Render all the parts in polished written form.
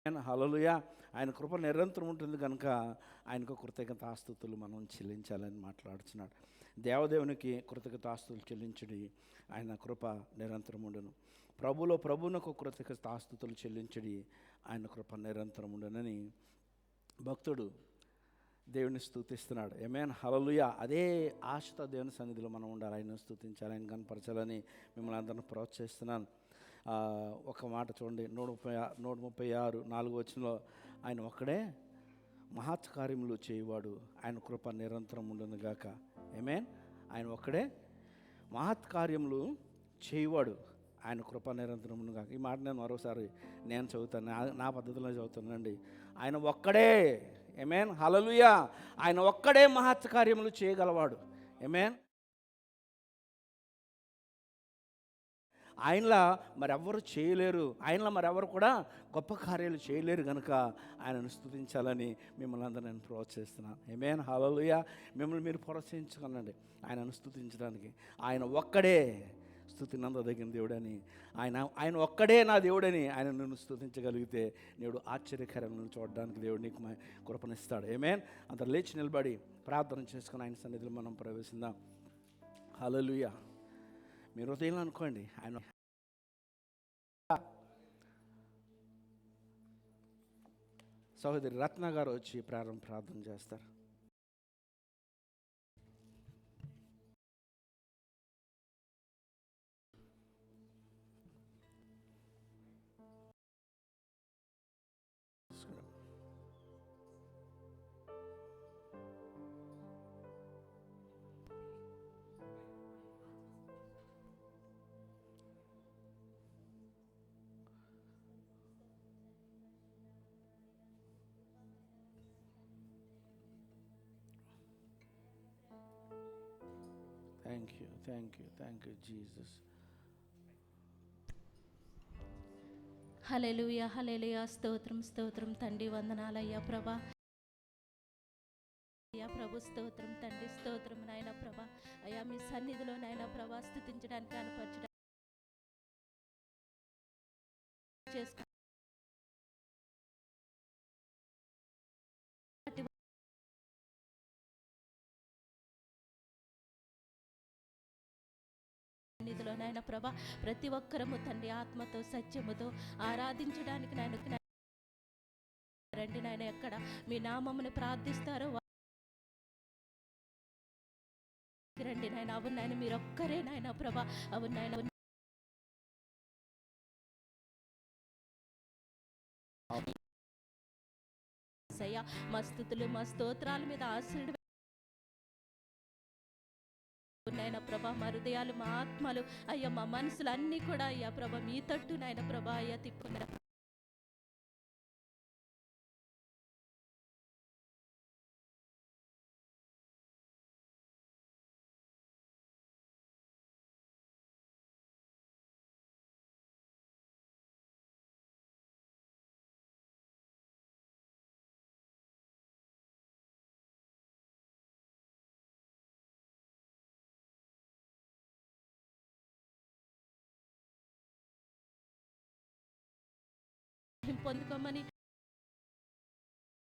హల్లెలూయా. ఆయన కృప నిరంతరం ఉంటుంది కనుక ఆయనకు కృతజ్ఞతాస్తుతులు మనం చెల్లించాలని మాట్లాడుతున్నాడు. దేవదేవునికి కృతజ్ఞతాస్తుతులు చెల్లించుడి, ఆయన కృప నిరంతరం ఉండును. ప్రభువునకు కృతజ్ఞతాస్తుతులు చెల్లించుడి, ఆయన కృప నిరంతరం ఉండునని భక్తుడు దేవుని స్తుతిస్తున్నాడు. ఆమేన్, హల్లెలూయా. అదే ఆశతో దేవుని సన్నిధిలో మనం ఉండాలి, ఆయన స్తుతించాలి, ఆయన కనపరచాలని మిమ్మల్ని అందరిని ప్రోత్సహిస్తున్నాను. ఒక మాట చూడండి, 136 ఆయన ఒక్కడే మహత్ కార్యములు చేయవాడు, ఆయన కృప నిరంతరం ఉండును గాక. ఆమేన్. ఆయన ఒక్కడే మహత్ కార్యములు చేయవాడు, ఆయన కృప నిరంతరం ఉండును గాక. ఈ మాట నేను మరోసారి చదువుతాను, నా పద్ధతిలో చదువుతానండి. ఆయన ఒక్కడే, ఆమేన్, హల్లెలూయా. ఆయన ఒక్కడే మహత్ కార్యములు చేయగలవాడు. ఆమేన్. ఆయనలా మరెవ్వరు చేయలేరు, ఆయనలా మరెవరు కూడా గొప్ప కార్యాలు చేయలేరు కనుక ఆయనను స్తుతించాలని మిమ్మల్ని అందరూ నేను ప్రోత్సహిస్తున్నాను. ఆమేన్, హల్లెలూయా. మిమ్మల్ని మీరు ప్రోత్సహించుకోనండి ఆయనను స్తుతించడానికి. ఆయన ఒక్కడే స్తుతినందదగిన దేవుడని, ఆయన ఒక్కడే నా దేవుడని ఆయన నిన్ను స్తుతించగలిగితే నేడు ఆశ్చర్యకరములను చూడడానికి దేవుడు నీకు కృపనిస్తాడు. ఆమేన్. అందరు లేచి నిలబడి ప్రార్థన చేసుకుని ఆయన సన్నిధిలో మనం ప్రవేశిద్దాం. హల్లెలూయా. మీరు హృదయంలో అనుకోండి, ఆయన సహోదరి రత్న గారు వచ్చి ప్రార్థన చేస్తారు. Thank you Jesus. హల్లెలూయా, హల్లెలూయా. స్తోత్రం తండ్రి, వందనాలయ్యా ప్రభా. అయ్యా ప్రభు స్తోత్రం తండ్రి, స్తోత్రం నాయన ప్రభా. అయ్యా మీ సన్నిధిలో నాయన ప్రభా స్తుతించడానికి కనపరచడానికి చేసుకో సన్నిధిలో నాయన ప్రభా ప్రతి ఒక్కరము తండ్రి ఆత్మతో సత్యముతో ఆరాధించడానికి నాయన రండి నాయన. ఎక్కడ మీ నామమును ప్రార్థిస్తారో రండి నాయన. అవును నాయన, మీరు ఒక్కరే నాయన ప్రభా. అవును నాయన, మా స్తుతులు మా స్తోత్రాల మీద ఆశీర్వాదం నాయన ప్రభా. మా హృదయాలు మా ఆత్మలు అయ్యా మా మనసులు అన్నీ కూడా అయ్యా ప్రభా మీ తట్టు నాయన ప్రభా అయ్యా తిప్పుకున్న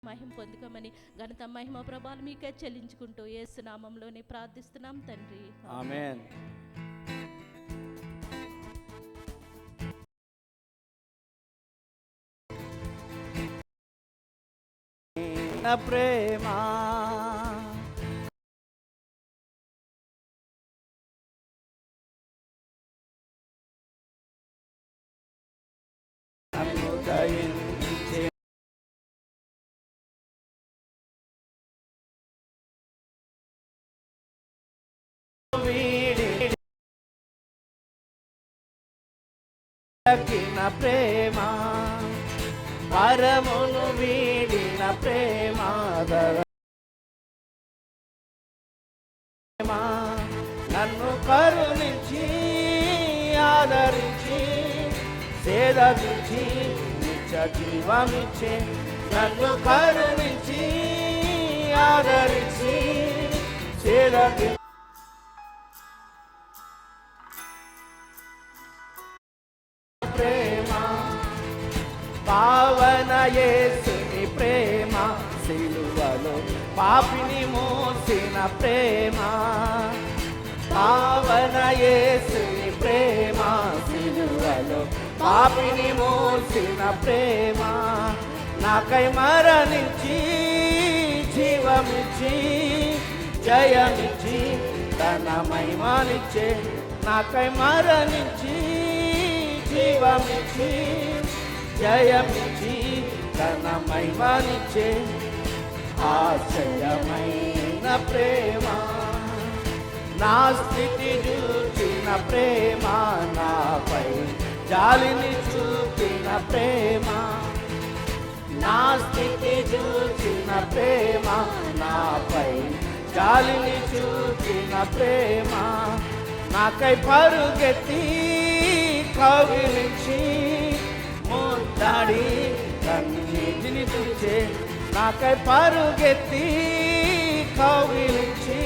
మహిమ పొందుకోమని ఘనత మహిమ ప్రభావాలు మీకే చెల్లించుకుంటూ యేసు నామములోనే ప్రార్థిస్తున్నాం తండ్రి. ఆమేన్. ప్రేమ ప్రేమ పరమును వీడిన ప్రేమ నన్ను కరుణించి ఆదరించి సేదరించి నిత్య జీవమిచ్చే. నన్ను కరుణించి ఆదరించి సేదరించి ప్రేమ పావన యేసుని ప్రేమ, సిలువలో పాపిని మోసిన ప్రేమ. పావన యేసుని ప్రేమ, సిలువలో పాపిని మోసిన ప్రేమ. నాకై మరణించి జీవమిచ్చి జయమిచ్చి తన మహిమనిచ్చే. నాకై మరణించి జీవమిచ్చి జయమిచ్చి తన మహిమనిచ్చే. ఆశ్చర్యమైన ప్రేమ, నా స్థితి చూచిన ప్రేమ, నాపై జాలిని చూపిన ప్రేమ. నా స్థితి చూచిన ప్రేమ, నాపై జాలిని చూపిన ప్రేమ. నాకై పరుగెత్తి కౌగిలించి ముద్దాడి కన్నీటిని తుడిచే. నాకై పరుగెత్తి కౌగిలించి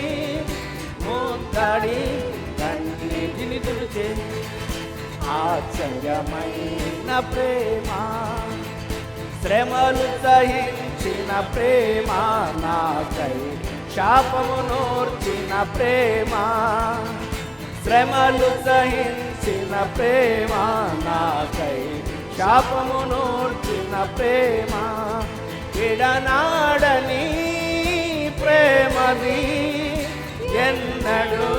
ముద్దాడి కన్నీటిని తుడిచే. ఆశ్చర్యమైన ప్రేమ, శ్రమలు సహించిన ప్రేమ, నాకై శాపము నోర్చిన ప్రేమ. శ్రమలు సహించిన ప్రేమ, నాకై శాపము నోర్చిన ప్రేమ. విడనాడని ప్రేమది ఎన్నడు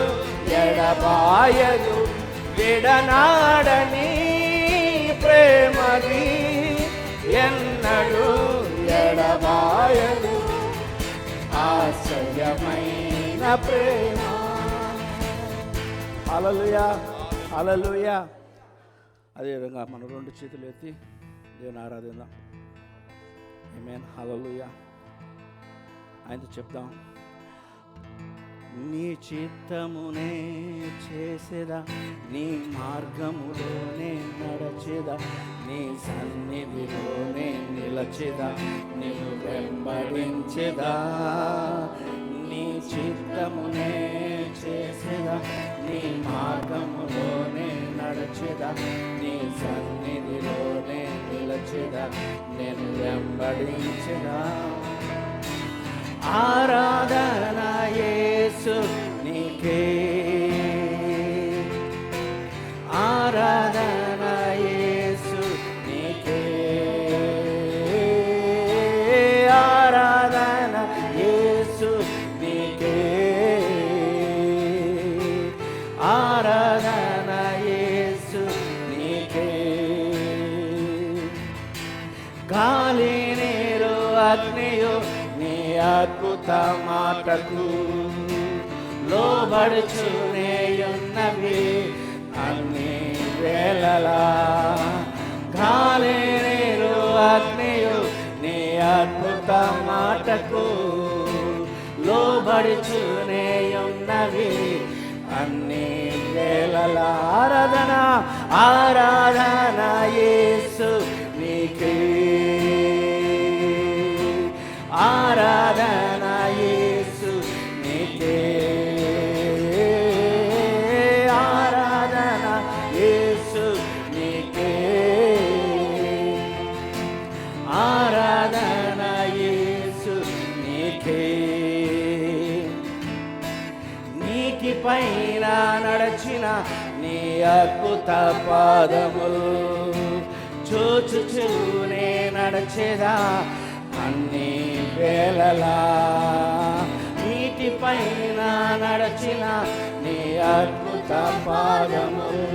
ఎడబాయదు. విడనాడని ప్రేమది ఎన్నడు ఎడబాయదు. ఆశ్చర్యమైన ప్రేమ. హల్లెలూయా, హల్లెలూయా. అదేవిధంగా మన రెండు చేతులు ఎత్తి దేవుని ఆరాధిద్దాం. ఆమేన్, హల్లెలూయా. ఆయనతో చెప్దాం. నీ చిత్తమునే చేసేదా, నీ మార్గములోనే నడచేదా, నీ సన్నిధిలోనే నిలచేదా, నిన్ను వెంబడించేదా. నీ చిత్తమునే చేసేదా, నీ మార్గములోనే నడచేదా, నీ సన్నిధిలోనే నిలచేదా, నేను వెంబడించేదా. ఆరాధన యేసు నీకే, ఆరాధన యేసు నీకే, ఆరాధన యేసు నీకే, ఆరాధన యేసు నీకే. గాలి నీరు అగ్నియు నీ అద్భుత మాటకు లోబడుచునేయున్నవి అన్ని వేళలా. గాలి నీరు అగ్నియు నీ అద్భుత మాటకు లోబడుచునేయున్నవి అన్ని వేళలా. ఆరాధన, ఆరాధన యేసు నీకే, ఆరాధన యేసు నీకే, ఆరాధన యేసు నీకే, ఆరాధన యేసు నీకే. నీటి పైన నడచిన నీ అద్భుత పాదములు చూచుచూనే నడచేదా అన్ని వేళలా. నీటి పైన నడచిన నీ అద్భుత పాదములు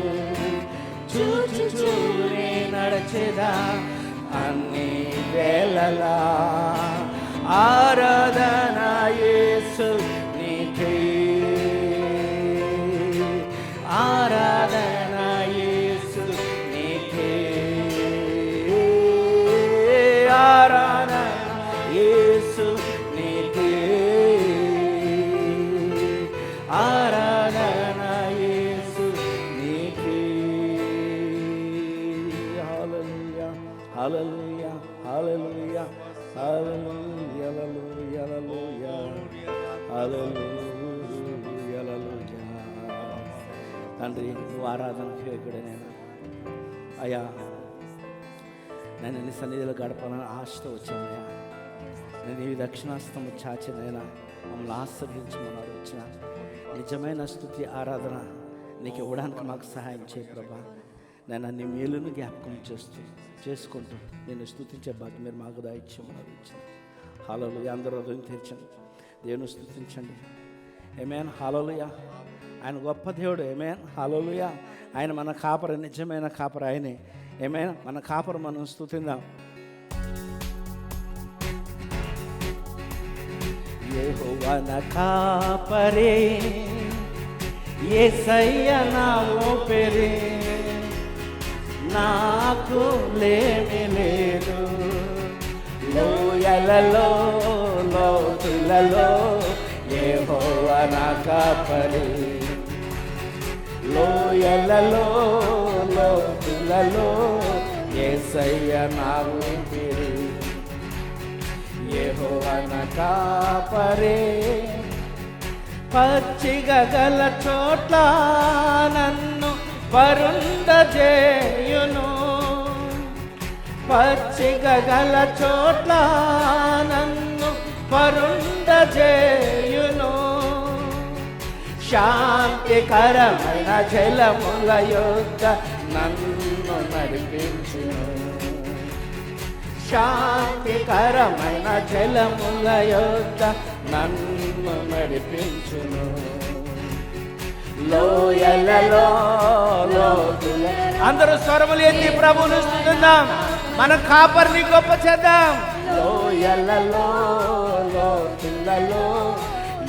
చూచుచూనే నడచేదా అన్ని వేళలా. ఆరాధన యేసు నీకే, ఆరాధన యేసు నీకే, ఆరాధన యేసు నీకే, ఆరాధన యేసు నీకే. హల్లెలూయా, హల్లెలూయా, హల్లెలూయా, హల్లెలూయా, హల్లెలూయా, హల్లెలూయా, హల్లెలూయా. తండ్రి, నువ్వు ఆరాధనకు యోగ్యుడైనా అయ్యా. నేను నీ సన్నిధిలో గడపాలని ఆశతో వచ్చానయ్యా. నేను ఈ దక్షిణాస్తము చాచినైనా మమ్మల్ని ఆశీర్వదించమన్నారు వచ్చిన నిజమైన స్తుతి ఆరాధన నీకు ఇవ్వడానికి మాకు సహాయం చేయి ప్రభా. నేను అన్ని మేలును జ్ఞాపకం చేసుకుంటూ నేను స్తుతించే భాగ్యం మీరు మాకు దాయిచ్చామన్నారు వచ్చిన. హల్లెలూయా. అందరూ హృదయం తెరచండి, దేవుని స్తుతించండి. ఆమేన్. హల్లెలూయా. ఆయన గొప్ప దేవుడు. ఆమేన్. హల్లెలూయా. ఆయన మన కాపరి, నిజమైన కాపరి ఆయనే. ఆమేన్. మన కాపరి మనం స్తుతిందాం. యెహోవా నా కాపరి, యేసయ్య నా ఊపిరి, నాకు లేమి లేదు. లోయలలో లోతులలో యెహోవా నా కాపరి, లోయలలో లోతులలో యేసయ్య నా ఊపిరి. యెహోవా నా కాపరి, పచ్చిగా గల చోట్ల నన్ను పరుండజేయును, పచ్చిగా గల చోట్ల నన్ను పరుండజేయును. శాంతికరమైన జలముల యొద్ద నన్ను నడిపించును, శాంతికరమైన జలముల యొద్ద నన్ను నడిపించును. లోయలలో లోతుల అందరూ స్వరములు ఎత్తి ప్రభువును స్తుతిద్దాం, మన కాపరిని గొప్ప చేద్దాం. లోయలలో లోతులలో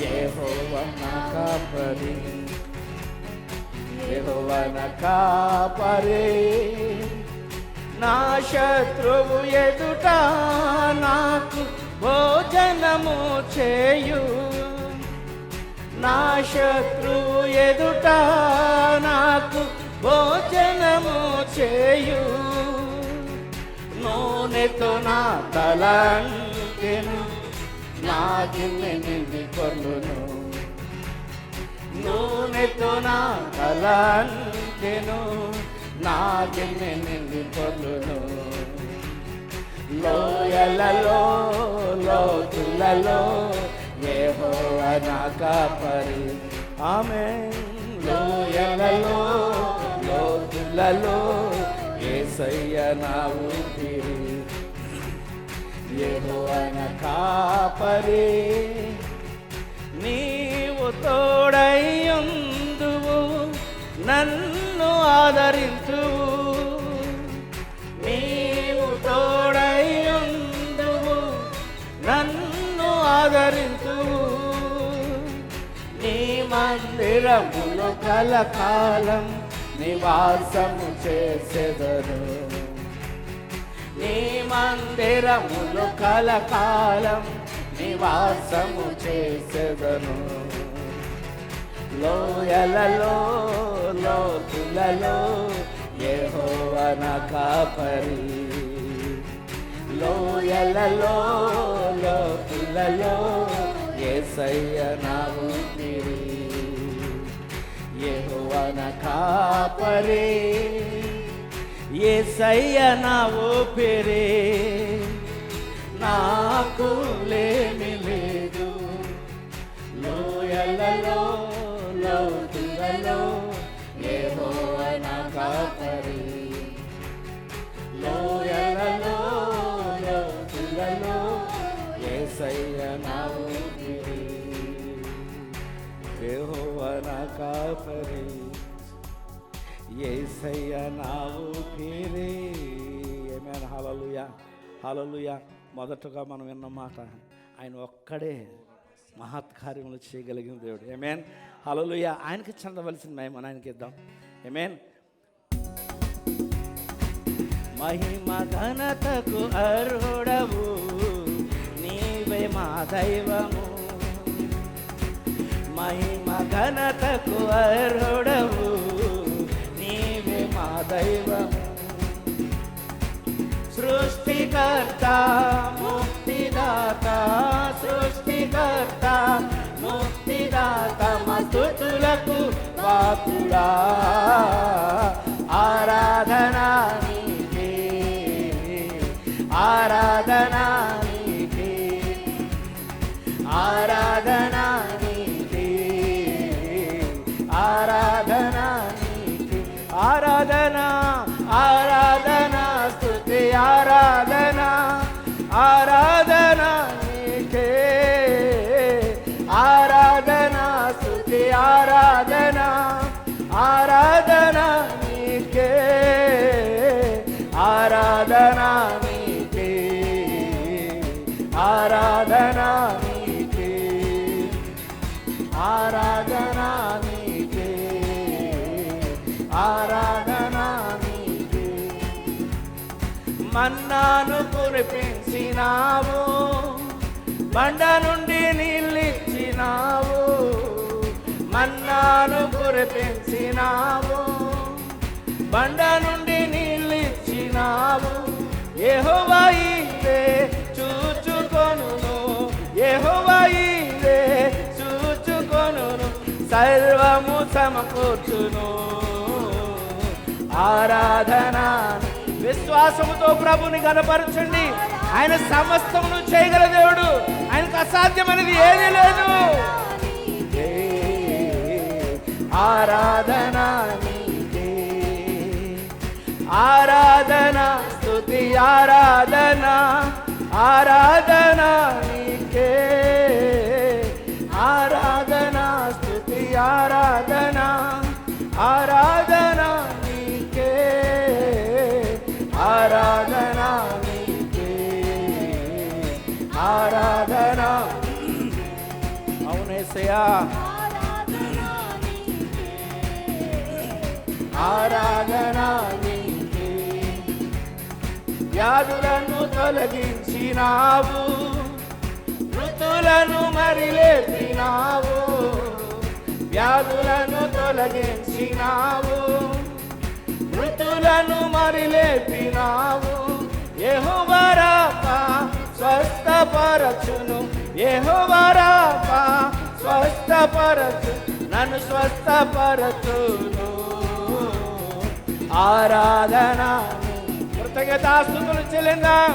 యెహోవా నా కాపరి, యెహోవా నా కాపరి. నా శత్రువు ఎదుట నాకు భోజనము చేయు, నా శత్రువు ఎదుట నాకు భోజనము చేయు. నూనెతో నా తలంటెను, నా గిన్నె నిండి పొర్లును. నూనెతో నా తలంటెను, నా గిన్నె నిండి పొర్లును. లోయలలో లోతులలో యెహోవా నా కాపరి. ఆమేన్. లోయలలో లోతులలో యేసయ్య నా ఊపిరి. యెహోవా నా కాపరి, నీవు తోడైయుందువు, నన్ను ఆదరించువు. నీవు తోడైయుందువు, నన్ను ఆదరించువు. నీ మందిరములో కలకాలం నివాసము చేసెదను, నీ మందిరములో కలకాలం నివాసము చేసెదను. లోయలలో లోతులలో యెహోవా నా కాపరి, లోయలలో లోతులలో యేసయ్య నా ఊపిరి. యెహోవా నా కాపరి, యేసయ్య నా ఊపిరి, నాకు లేమి లేదు. లోయలలో లోతులలో యెహోవా నా కాపరి, లోయలలో లోతులలో యేసయ్య నా ఊపిరి. యెహోవా నా కాపరి, యేసయ్య నా ఊపిరి. ఆమేన్. హల్లెలూయా. హల్లెలూయా. మొదటగా మనం విన్న మాట, ఆయన ఒక్కడే మహత్కార్యములు చేయగలిగిన దేవుడు. ఆమేన్. హల్లెలూయా. ఆయనకి చెందవలసిన మహిమ ఆయనకి ఇద్దాం. ఆమేన్. మహిమ ఘనతకు అర్హుడవు, నీవే మా దైవము. మహిమ ఘనతకు అర్హుడవు, నీవే మా దైవము. సృష్టికర్త ముక్తిదాత, సృష్టికర్త ముక్తిదాత, మస్తుతులకు పాపుడా ఆరాధన నీకే. ఆరాధన నీకే, ఆరాధన నీకే, ఆరాధన నీకే, ఆరాధన ఆరాధన స్తుతి ఆరాధన, ఆరాధన నీకే, ఆరాధన స్తుతి ఆరాధన, ఆరాధన నీకే, ఆరాధన నీకే, ఆరాధన నీకే, ఆరాధన నీకే, ఆరాధన నీకే. మన్నాను కురిపించినావు, బండ నుండి నీళ్ళిచ్చినావు, మన్నాను కురిపించినావు, బండ నుండి నీళ్ళిచ్చినావు. యెహోవా ఈరే చూచుకొనును, యెహోవా ఈరే చూచుకొనును, సర్వము సమకూర్చును. ఆరాధన విశ్వాసముతో ప్రభుని గణపరచండి. ఆయన సమస్తమును చేయగల దేవుడు, ఆయనకు అసాధ్యమైనది ఏదీ లేదు. ఆరాధన నీకే, ఆరాధన స్తుతి ఆరాధన, ఆరాధన నీకే, ఆరాధన స్తుతి ఆరాధన, ఆరాధన నీకే, ఆరాధన నీకే, ఆరాధన. అవునేసయ్యా, ఆరాధన నీకే. వ్యాధులను తొలగించినావు, మృతులను మరిలేపినావు, వ్యాధులను తొలగించినావు, మృతులను మరిలేపినావు. యెహోవా రాఫా స్వస్థపరచును, యెహోవా రాఫా స్వస్థపరచు, నన్ను స్వస్థపరచును. ఆరాధన కృతజ్ఞతాస్తుతులు చెల్లిందాం.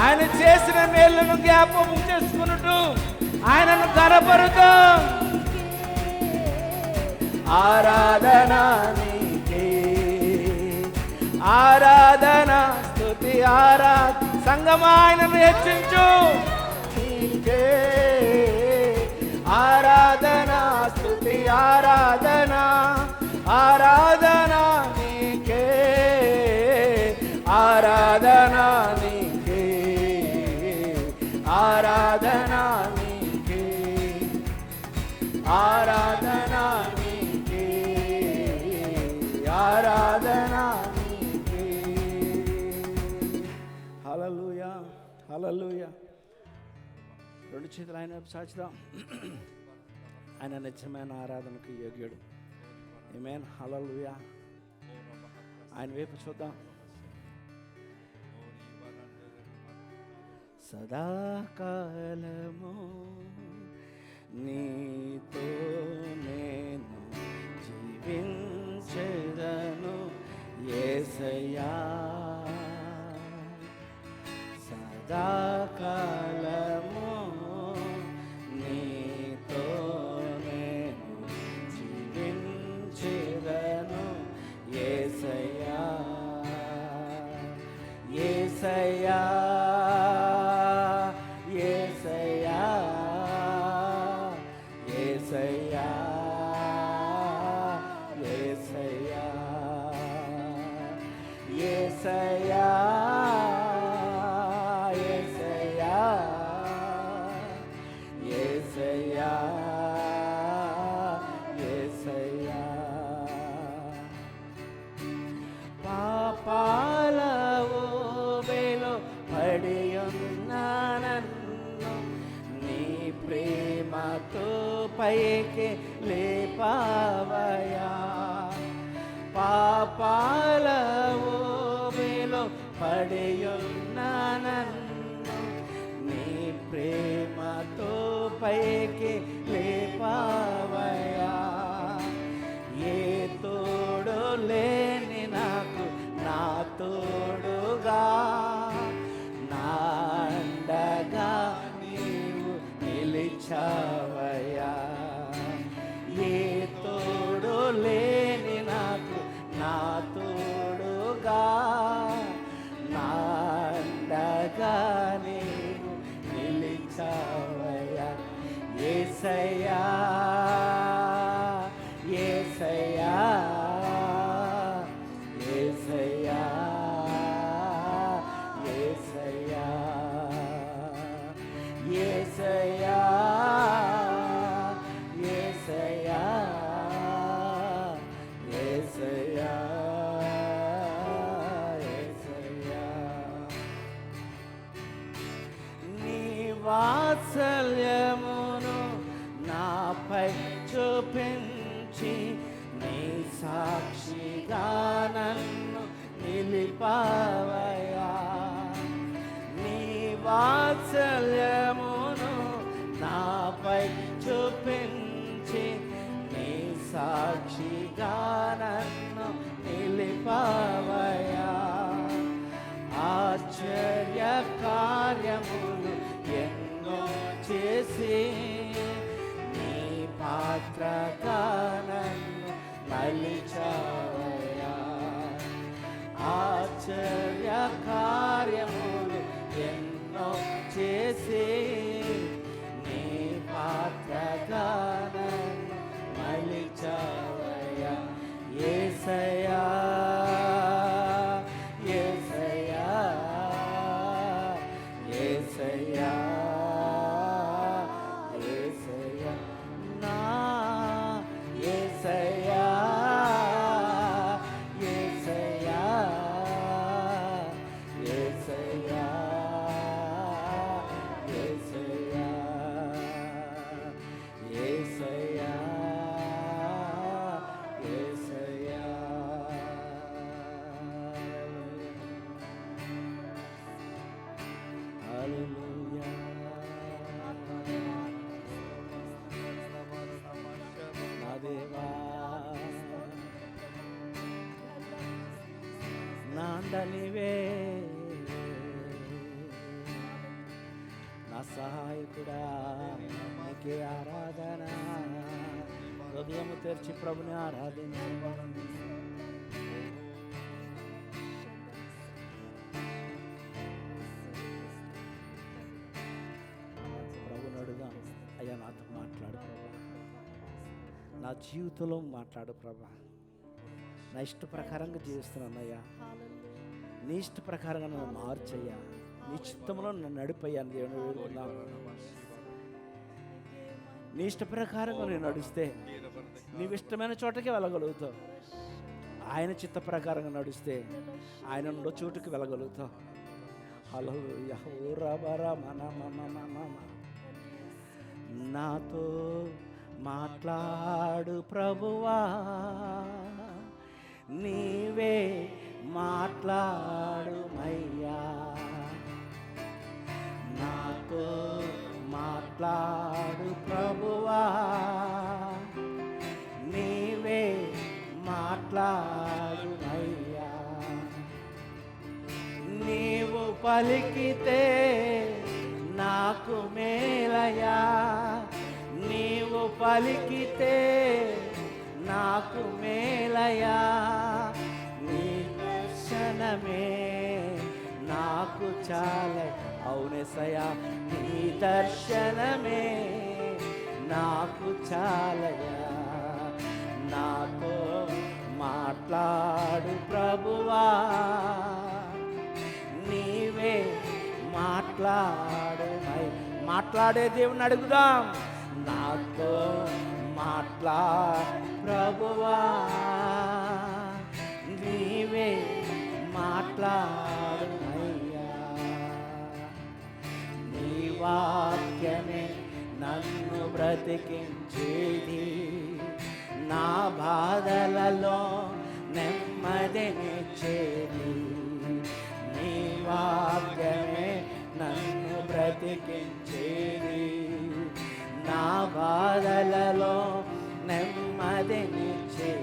ఆయన చేసిన మేలును జ్ఞాపకం చేసుకున్నట్టు ఆయనను గణపరుద్దాం. ఆరాధన నీకే, ఆరాధన స్తుతి ఆరాధన. సంగమా ఆయనను హెచ్చించు నీకే, ఆరాధన స్తుతి ఆరాధన, ఆరాధన నీకే, ఆరాధన నీకే, ఆరాధన నీకే, ఆరాధన నీకే, ఆరాధన నీకే. హల్లెలూయా, హల్లెలూయా. రెండు చేతులు ఆయన వైపు సాచుదాం. ఆయన నిజమైన ఆరాధనకు యోగ్యుడు. ఆమేన్, హల్లెలూయా. ఆయన వైపు చూద్దాం. సదాకాలము నీతో నేను జీవించెదను యేసయ్యా, సదాకాలము నీతో నేను జీవించెదను యేసయ్యా, యేసయ్యా, యేసయ్యా, యేసయ్యా, యేసయ్యా, యేసయ్యా, యేసయ్యా, యేసయ్యా, యేసయ్యా. పాపాల ఊబిలో పడియున్న నన్ను నీ ప్రేమతో పైకి లేపావయా, పాపాల ఊబిలో పడియున్న నన్ను నీ ప్రేమతో పైకి లేపావయా. ఏ తోడు లేని నాకు నా తోడుగా, నా చూపించి నీ సాక్షిగా నన్ను నిలిపావయ్యా. నీ వాత్సల్యమును నాపై చూపించి నీ సాక్షిగా నన్ను నిలిపావయ్యా. ఆశ్చర్య కార్యములు ఎన్నో చేసి నీ పాత్రగా నన్ను మలిచావయ్యా. ఆశ్చర్య కార్యములు ఎన్నో చేసి నీ పాత్రగా నన్ను మలిచావయ్యా. యేసయ్యా యేసయ్యా యేసయ్యా యేసయ్యా నా యేసయ్యా యేసయ్యా యేసయ్యా యేసయ్యా యేసయ్యా యేసయ్యా. హల్లెలూయా. నా దేవా నా అండనివే, నా సహాయకుడా నీకే ఆరాధన. హృదయము తెరిచి ప్రభుని ఆరాధించండి. ప్రభుని అడుగుదాం, అయ్యా నాతో మాట్లాడు ప్రభా, నా జీవితంలో మాట్లాడు ప్రభా. నా ఇష్ట ప్రకారంగా జీవిస్తున్నాను అయ్యా, నీ ఇష్ట ప్రకారంగా నన్ను మార్చయ్యా, నీ చిత్తంలో నన్ను నడిపయ్యా అని దేవుని వేడుకుందాం. నీ ఇష్ట ప్రకారంగా నేను నడిస్తే నీవు ఇష్టమైన చోటకి వెళ్ళగలుగుతావు. ఆయన చిత్త ప్రకారంగా నడిస్తే ఆయన ఉండో చోటుకి వెళ్ళగలుగుతావు. హల్లెలూయా. ఓ రబరా మన నాతో మాట్లాడు ప్రభువా, నీవే మాట్లాడుమయ్యా. నాతో మాట్లాడు ప్రభువా, నీవే మాట్లాడుమయ్యా. నీవు పలికితే నాకు మేలయ్యా, నీవు పలికితే నాకు మేలయ్యా. నీ దర్శనమే నాకు చాలే. అవునేసయ్యా, నీ దర్శనమే నాకు చాలయ్యా. నాతో మాట్లాడు ప్రభువా, నీవే మాట్లాడు. మాట్లాడే దేవుని అడుగుదాం. నాతో మాట్లాడు ప్రభువా, నీవే మాట్లాడు అయ్యా. నీ వాక్యమే నన్ను బ్రతికించేది, నా బాధలలో నెమ్మదినిచ్చేది. నీ వాక్యమే నన్ను బ్రతికించేది, నా బాధలలో నెమ్మదినిచ్చేది.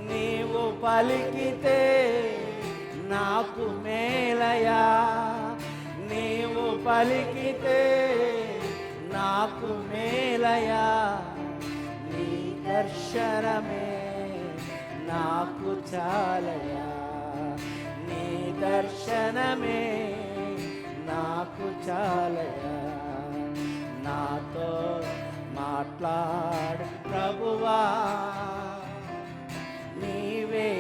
నీవు పలికితే నాకు మేలయా, నీవు పలికితే నాకు మేలయా. నీ దర్శనమే నాకు చాలయా, నీ దర్శనమే నాకు చాలయా. నాతో మాట్లాడు ప్రభువా, నీవే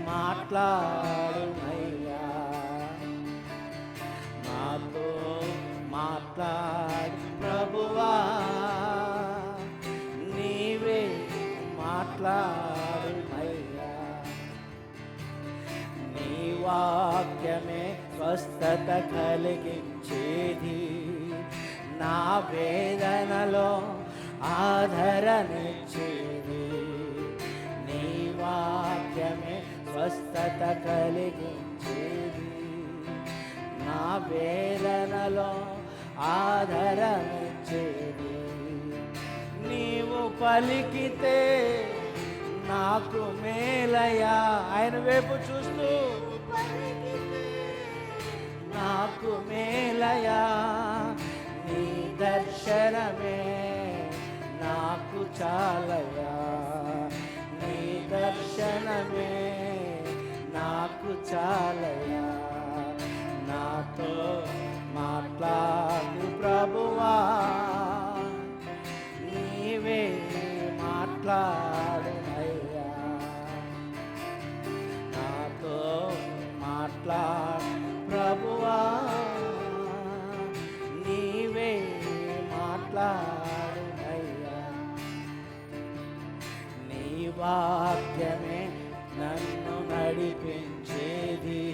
మాట్లాడు అయ్యా. నాతో మాట్లాడు ప్రభువా, నీవే మాట్లాడు అయ్యా. నీ వాక్యమే స్వస్థత కలిగించేది, నా వేదనలో ఆదరణిచ్చేది. నీ వాక్యమే స్వస్థత కలిగించేది. నా వేదనలో ఆదరణిచ్చేది. నీవు పలికితే నాకు మేలయా. ఆయన వైపు చూస్తూ నాకు మేలయా. నీ దర్శనమే నాకు చాలయా. నీ దర్శనమే నాకు చాలయా. నాతో మాట్లాడు ప్రభువా, నీవే మాట్లాడునయ్యా. నాతో మాట్లాడు ప్రభువా, నీవే మాట్లాడునయ్యా. నీ వాక్యమే నన్ను నడిపించేది.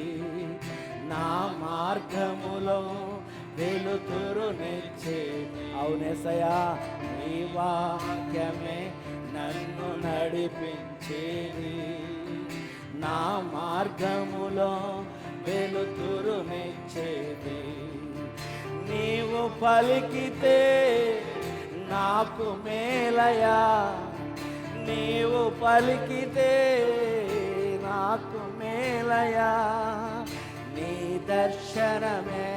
నా మార్గములో వెలుతురునిచ్చేది. అవునేసయ్యా, నీ వాక్యమే నన్ను నడిపించేది. నా మార్గములో వెలుతురునిచ్చేది. నీవు పలికితే నాకు మేలయా. నీవు పలికితే నాకు మేలయా. నీ దర్శనమే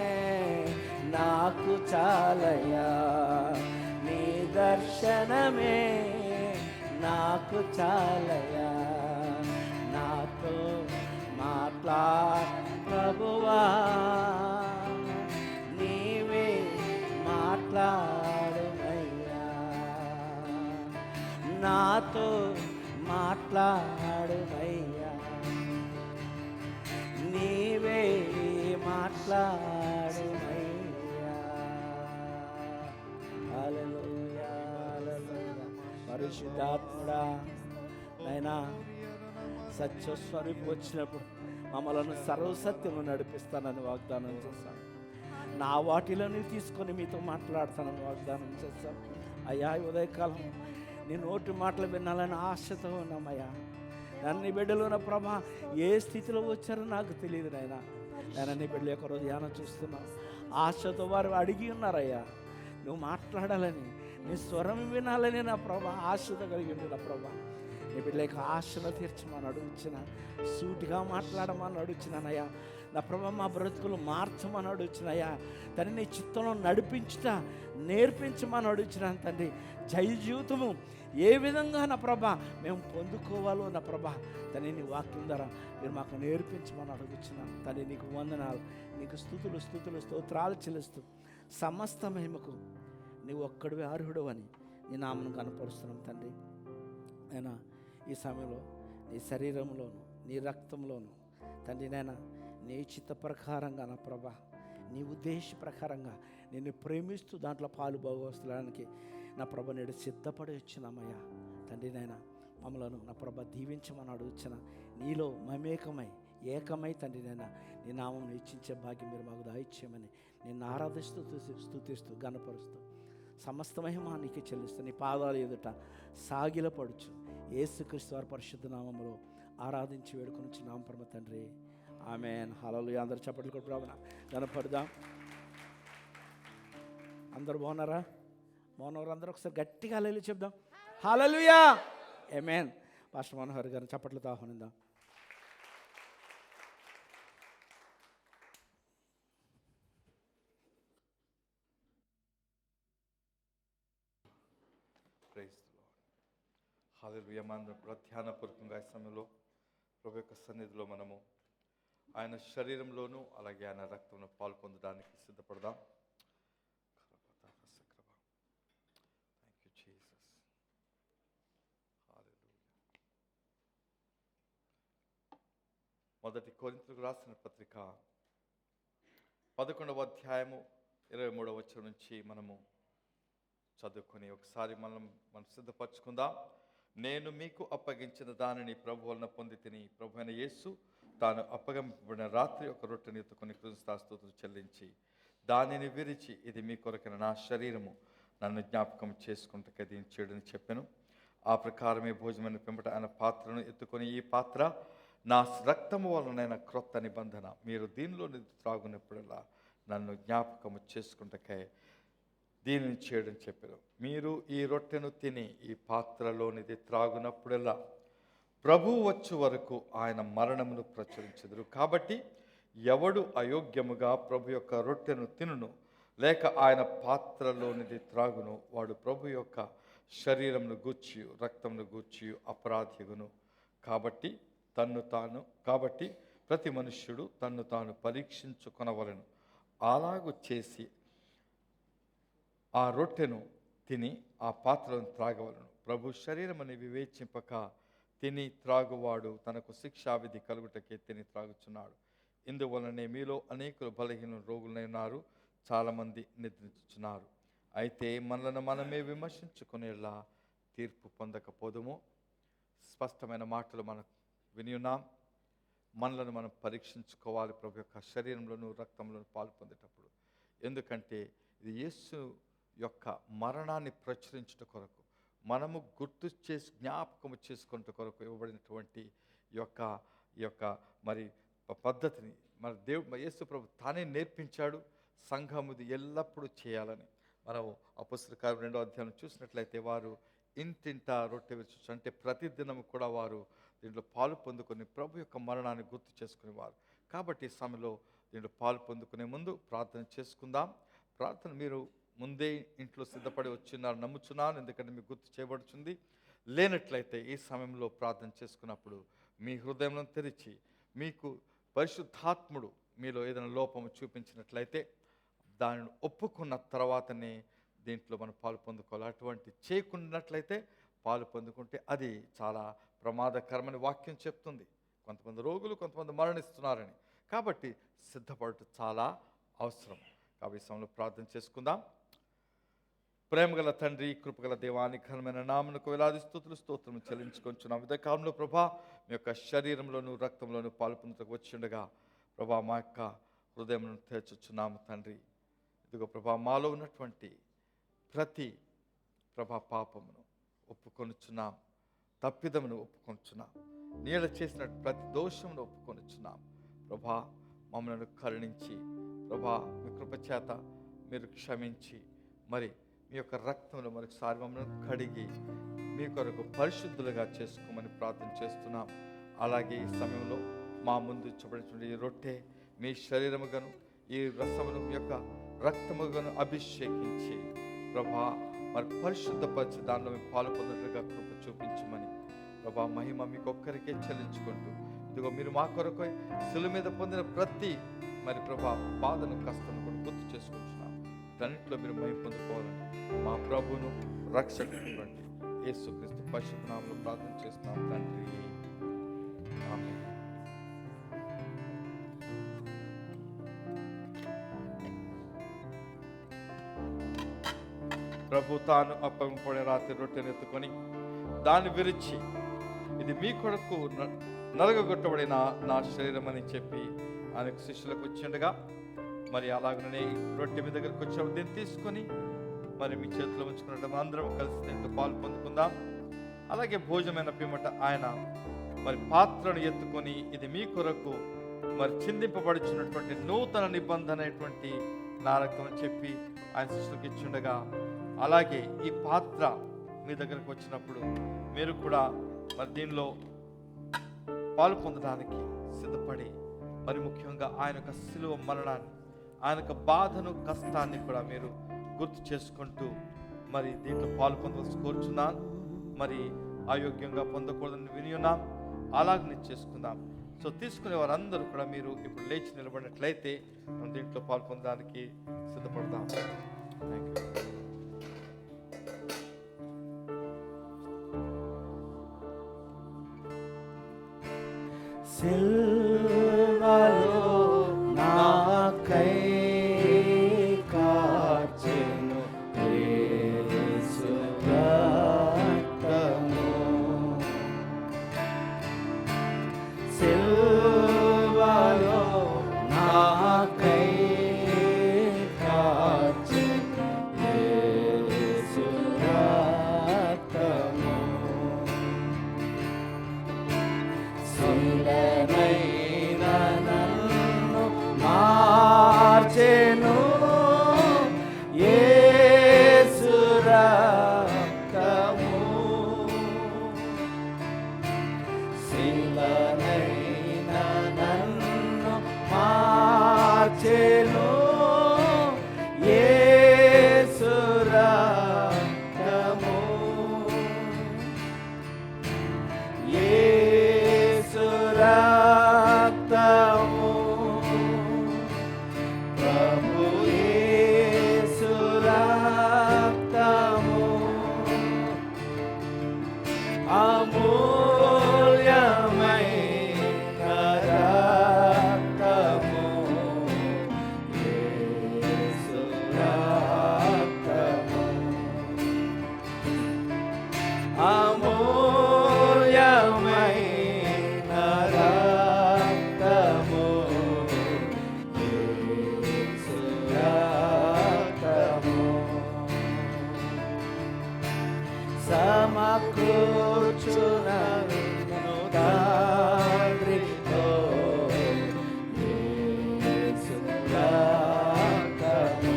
నాకు చాలయా. నీ దర్శనమే నాకు చాలయా. నాతో మాట్లాడు ప్రభువా, నీవే మాట్లాడునయ్యా. నాతో మాట్లాడునయ్యా. నీవే మాట్లాడునయ్యా. హల్లెలూయా, హల్లెలూయా. పరిశుద్ధాత్ముడా, అయినా సత్యస్వరూపి వచ్చినప్పుడు మమ్మలను సర్వసత్యము నడిపిస్తానని వాగ్దానం చేశాను. నా వాటిలోని తీసుకొని మీతో మాట్లాడతానని వాగ్దానం చేశాను. అయ్యా, ఉదయకాలం నీ నోటి మాటలు వినాలని ఆశతో ఉన్నామయ్యా. నన్ను బిడ్డలు ఉన్న ప్రభా ఏ స్థితిలో వచ్చారో నాకు తెలియదు నాయనా. నేను నీ బిడ్డలు యొక్క ధ్యానం చూస్తున్నాను. ఆశతో వారు అడిగి ఉన్నారయ్యా, నువ్వు మాట్లాడాలని, నీ స్వరం వినాలని నా ప్రభా ఆశతో కలిగి ఉంది నా ప్రభా. నీ బిడ్డలేక ఆశను తీర్చమని అడుగుచిన, సూటిగా మాట్లాడమని అడుగుచినానయ్యా. నా ప్రభా మా బ్రతుకులు మార్చమని అడుగుచినయ్యా. తను నీ చిత్తంలో నడిపించుట నేర్పించమని అడుగుచినాను తండ్రి. జయ జీవితము ఏ విధంగా నా ప్రభా మేము పొందుకోవాలో నా ప్రభా తను నీ వాక్యం ద్వారా మీరు మాకు నేర్పించమని అడుగుచున్నాను తండ్రి. నీకు వందనాలు, నీకు స్తుతులు స్తుతులు స్తోత్రాలు చెల్లిస్తూ సమస్త మహిమకు నీవు ఒక్కడివే అర్హుడు అని నీ నామను కనపరుస్తున్నాం తండ్రి. అయినా ఈ సమయంలో నీ శరీరంలోను నీ రక్తంలోను తండ్రి నైనా నీ చిత్త ప్రకారంగా నా ప్రభా నీ ఉద్దేశ ప్రకారంగా నిన్ను ప్రేమిస్తూ దాంట్లో పాలు భోగవస్తానికి నా ప్రభ నేడు సిద్ధపడి వచ్చినామయ్యా. తండ్రి నైనా మమ్మలను నా ప్రభ దీవించమని అడుగుచిన, నీలో మమేకమై ఏకమై తండ్రి నైనా నీ నామం ఇచ్చించే భాగ్యం మీరు మాకు దాయిచ్చేయమని నిన్ను ఆరాధిస్తూ స్తుతిస్తూ గణపరుస్తూ సమస్త మహిమ నీకే చెల్లిస్తూ నీ పాదాలు ఎదుట సాగిలపడుచు యేసుక్రీస్తు వారి పరిశుద్ధ నామములో ఆరాధించి వేడుకొని నామ పరమ తండ్రి, ఆమేన్. హల్లెలూయా. అందరూ చప్పట్లు కొట్టి రావణ గణపడదాం. అందరూ బాగున్నారా? బాగున్నారు అందరూ ఒకసారి గట్టిగా హల్లెలూయా చెప్దాం. హల్లెలూయా, ఆమేన్. పాస్టర్ మనోహర్ గారిని చప్పట్లతో ఆహ్వానిద్దాం. హల్లెలూయా. మన ధ్యానపూర్వకంగా ఈ సమయంలో ప్రభు యొక్క సన్నిధిలో మనము ఆయన శరీరంలోనూ అలాగే ఆయన రక్తంలో పాలు పొందడానికి సిద్ధపడదాం. మొదటి కొరింథీయులకు రాసిన పత్రిక 11వ అధ్యాయము 23వ వచనం నుంచి మనము చదువుకొని ఒకసారి మనం సిద్ధపరచుకుందాం. నేను మీకు అప్పగించిన దానిని ప్రభు వలన పొంది తిని, ప్రభు అయిన యేసు తాను అప్పగింపబడిన రాత్రి ఒక రొట్టెని ఎత్తుకొని కృతజ్ఞతాస్తుతులు చెల్లించి దానిని విరిచి, ఇది మీ కొరకైన నా శరీరము, నన్ను జ్ఞాపకం చేసుకుంటూ దీన్ని చేయడని చెప్పాను. ఆ ప్రకారమే భోజనమైన పిమ్మట ఆయన పాత్రను ఎత్తుకొని, ఈ పాత్ర నా రక్తము వలనైన క్రొత్త నిబంధన, మీరు దీనిలోని త్రాగునప్పుడల్లా నన్ను జ్ఞాపకము చేసుకుంటకై దీనిని చేయడం చెప్పారు. మీరు ఈ రొట్టెను తిని ఈ పాత్రలోనిది త్రాగునప్పుడల్లా ప్రభువు వచ్చు వరకు ఆయన మరణమును ప్రచురించెదరు. కాబట్టి ఎవడు అయోగ్యముగా ప్రభు యొక్క రొట్టెను తినును లేక ఆయన పాత్రలోనిది త్రాగును, వాడు ప్రభు యొక్క శరీరమును గూర్చి రక్తమును గూర్చి అపరాధిగును. కాబట్టి ప్రతి మనుష్యుడు తన్ను తాను పరీక్షించుకొనవలెను. అలాగు చేసి ఆ రొట్టెను తిని ఆ పాత్రను త్రాగవలను. ప్రభు శరీరమని వివేచింపక తిని త్రాగువాడు తనకు శిక్షావిధి కలుగుటకే తిని త్రాగుచున్నాడు. ఇందువలనే మీలో అనేకులు బలహీన రోగులైనారు, చాలామంది నిద్రించుచున్నారు. అయితే మనలను మనమే విమర్శించుకునేలా తీర్పు పొందకపోదుము. స్పష్టమైన మాటలు మనం విని ఉన్నాం. మనలను మనం పరీక్షించుకోవాలి ప్రభు యొక్క శరీరంలోను రక్తంలోను పాలు పొందేటప్పుడు. ఎందుకంటే ఇది యేసు యొక్క మరణాన్ని ప్రచురించుట కొరకు, మనము గుర్తు చేసి జ్ఞాపకము చేసుకునే కొరకు ఇవ్వబడినటువంటి ఈ యొక్క మరి పద్ధతిని మన దేవుడు యేసు ప్రభు తానే నేర్పించాడు. సంఘముది ఎల్లప్పుడూ చేయాలని. మనం అపొస్తలుల కార్యం 2వ అధ్యాయం చూసినట్లయితే వారు ఇంటింటా రొట్టె విరుచు, అంటే ప్రతిదినం కూడా వారు దీంట్లో పాలు పొందుకొని ప్రభు యొక్క మరణాన్ని గుర్తు చేసుకునేవారు. కాబట్టి ఈ సమయంలో దీంట్లో పాలు పొందుకునే ముందు ప్రార్థన చేసుకుందాం. ప్రార్థన మీరు ముందే ఇంట్లో సిద్ధపడి వచ్చిన్నారు నమ్ముచున్నాను, ఎందుకంటే మీకు గుర్తు చేయబడుతుంది. లేనట్లయితే ఈ సమయంలో ప్రార్థన చేసుకున్నప్పుడు మీ హృదయంలో తెరిచి మీకు పరిశుద్ధాత్ముడు మీలో ఏదైనా లోపము చూపించినట్లయితే దానిని ఒప్పుకున్న తర్వాతనే దీంట్లో మనం పాలు పొందుకోవాలి. అటువంటి చేయకున్నట్లయితే పాలు పొందుకుంటే అది చాలా ప్రమాదకరమని వాక్యం చెప్తుంది. కొంతమంది రోగులు కొంతమంది మరణిస్తున్నారని. కాబట్టి సిద్ధపడటం చాలా అవసరం. కాబట్టి ఈ సమయంలో ప్రార్థన చేసుకుందాం. ప్రేమగల తండ్రి, కృపగల దేవానికి ఘనమైన నామమునకు వేలాది స్తుతులు స్తోత్రము చెల్లించుకొంచున్నాం. ఇదే కాలంలో ప్రభా మీ యొక్క శరీరంలోను రక్తంలోను పాలు పొందుటకు వచ్చిండగా ప్రభా మా యొక్క హృదయమును తెరచుచున్నాము తండ్రి. ఇదిగో ప్రభా మాలో ఉన్నటువంటి ప్రతి ప్రభా పాపమును ఒప్పుకొనుచున్నాం, తప్పిదమును ఒప్పుకొనుచున్నాం, నీడ చేసిన ప్రతి దోషమును ఒప్పుకొనుచున్నాం. ప్రభా మమ్మల్ని కరుణించి ప్రభా మీ కృపచేత మీరు క్షమించి మరి మీ యొక్క రక్తంలో మరొకసారి మమ్మల్ని కడిగి మీ కొరకు పరిశుద్ధులుగా చేసుకోమని ప్రార్థన చేస్తున్నాం. అలాగే ఈ సమయంలో మా ముందు చూపడినటువంటి ఈ రొట్టె మీ శరీరముగాను ఈ రసమును మీ యొక్క రక్తముగాను అభిషేకించి ప్రభా మరి పరిశుద్ధపరిచి దానిలో మేము పాలు పొందినట్లుగా కృప చూపించమని ప్రభా మహిమ మీకు ఒక్కరికే చెల్లించుకుంటూ ఇదిగో మీరు మా కొరకు శిలువ మీద పొందిన ప్రతి మరి ప్రభా బాధను కష్టము కూడా గుర్తు చేసుకుంటున్నాం. దానిట్లో మీరు మహిమ పొందుకోవాలని మా ప్రభువును రక్షకుడైనటువంటి యేసుక్రీస్తు పరిశుద్ధ నామములో ప్రార్థన చేస్తున్నాం తండ్రి. ఆమేన్. ప్రభు తాను అప్పగింపబడిన రాత్రి రొట్టెను ఎత్తుకొని దాన్ని విరిచి, ఇది మీ కొరకు నలగగొట్టబడిన నా శరీరం అని చెప్పి ఆయనకు శిష్యులకు వచ్చిండగా మరి అలాగనే రొట్టె మీ దగ్గరకు వచ్చాము. దీన్ని తీసుకొని మరి మీ చేతిలో ఉంచుకున్నట్టు అందరం కలిసి దీంట్లో పాలు పొందుకుందాం. అలాగే భోజనమైన పిమ్మట ఆయన మరి పాత్రను ఎత్తుకొని, ఇది మీ కొరకు మరి చిందింపబడుచున్నటువంటి నూతన నిబంధన అయినటువంటి నా రక్తం అని చెప్పి ఆయన శిష్యులకు ఇచ్చిండగా, అలాగే ఈ పాత్ర మీ దగ్గరకు వచ్చినప్పుడు మీరు కూడా మరి దీనిలో పాలు పొందడానికి సిద్ధపడి మరి ముఖ్యంగా ఆయన యొక్క శిలువ మరణాన్ని, ఆయన యొక్క బాధను కష్టాన్ని కూడా మీరు గుర్తు చేసుకుంటూ మరి దీంట్లో పాలు పొందవలసి కోరుచున్నాను. మరి అయోగ్యంగా పొందకూడదని విని ఉన్నాం, అలాగనే చేసుకుందాం. సో తీసుకునే వారందరూ కూడా మీరు ఇప్పుడు లేచి నిలబడినట్లయితే మనం దీంట్లో పాలు పొందడానికి సిద్ధపడదాం. Thank you. సిల్వలో నాకై కార్చెను యేసు రక్తము, సిల్వలో నాకై కార్చెను యేసు శిలనైన నన్ను మార్చెను యేసు రక్తము. శిలనైన నన్ను మార్చెను యేసు రక్తము. యేసు రక్తము, ప్రభు యేసు రక్తము, అమూల్యమైన రక్తము. యేసు రక్తము, అమూల్యమైన రక్తము. యేసు రక్తము, సమకూర్చునను తండ్రితో. యేసు రక్తము,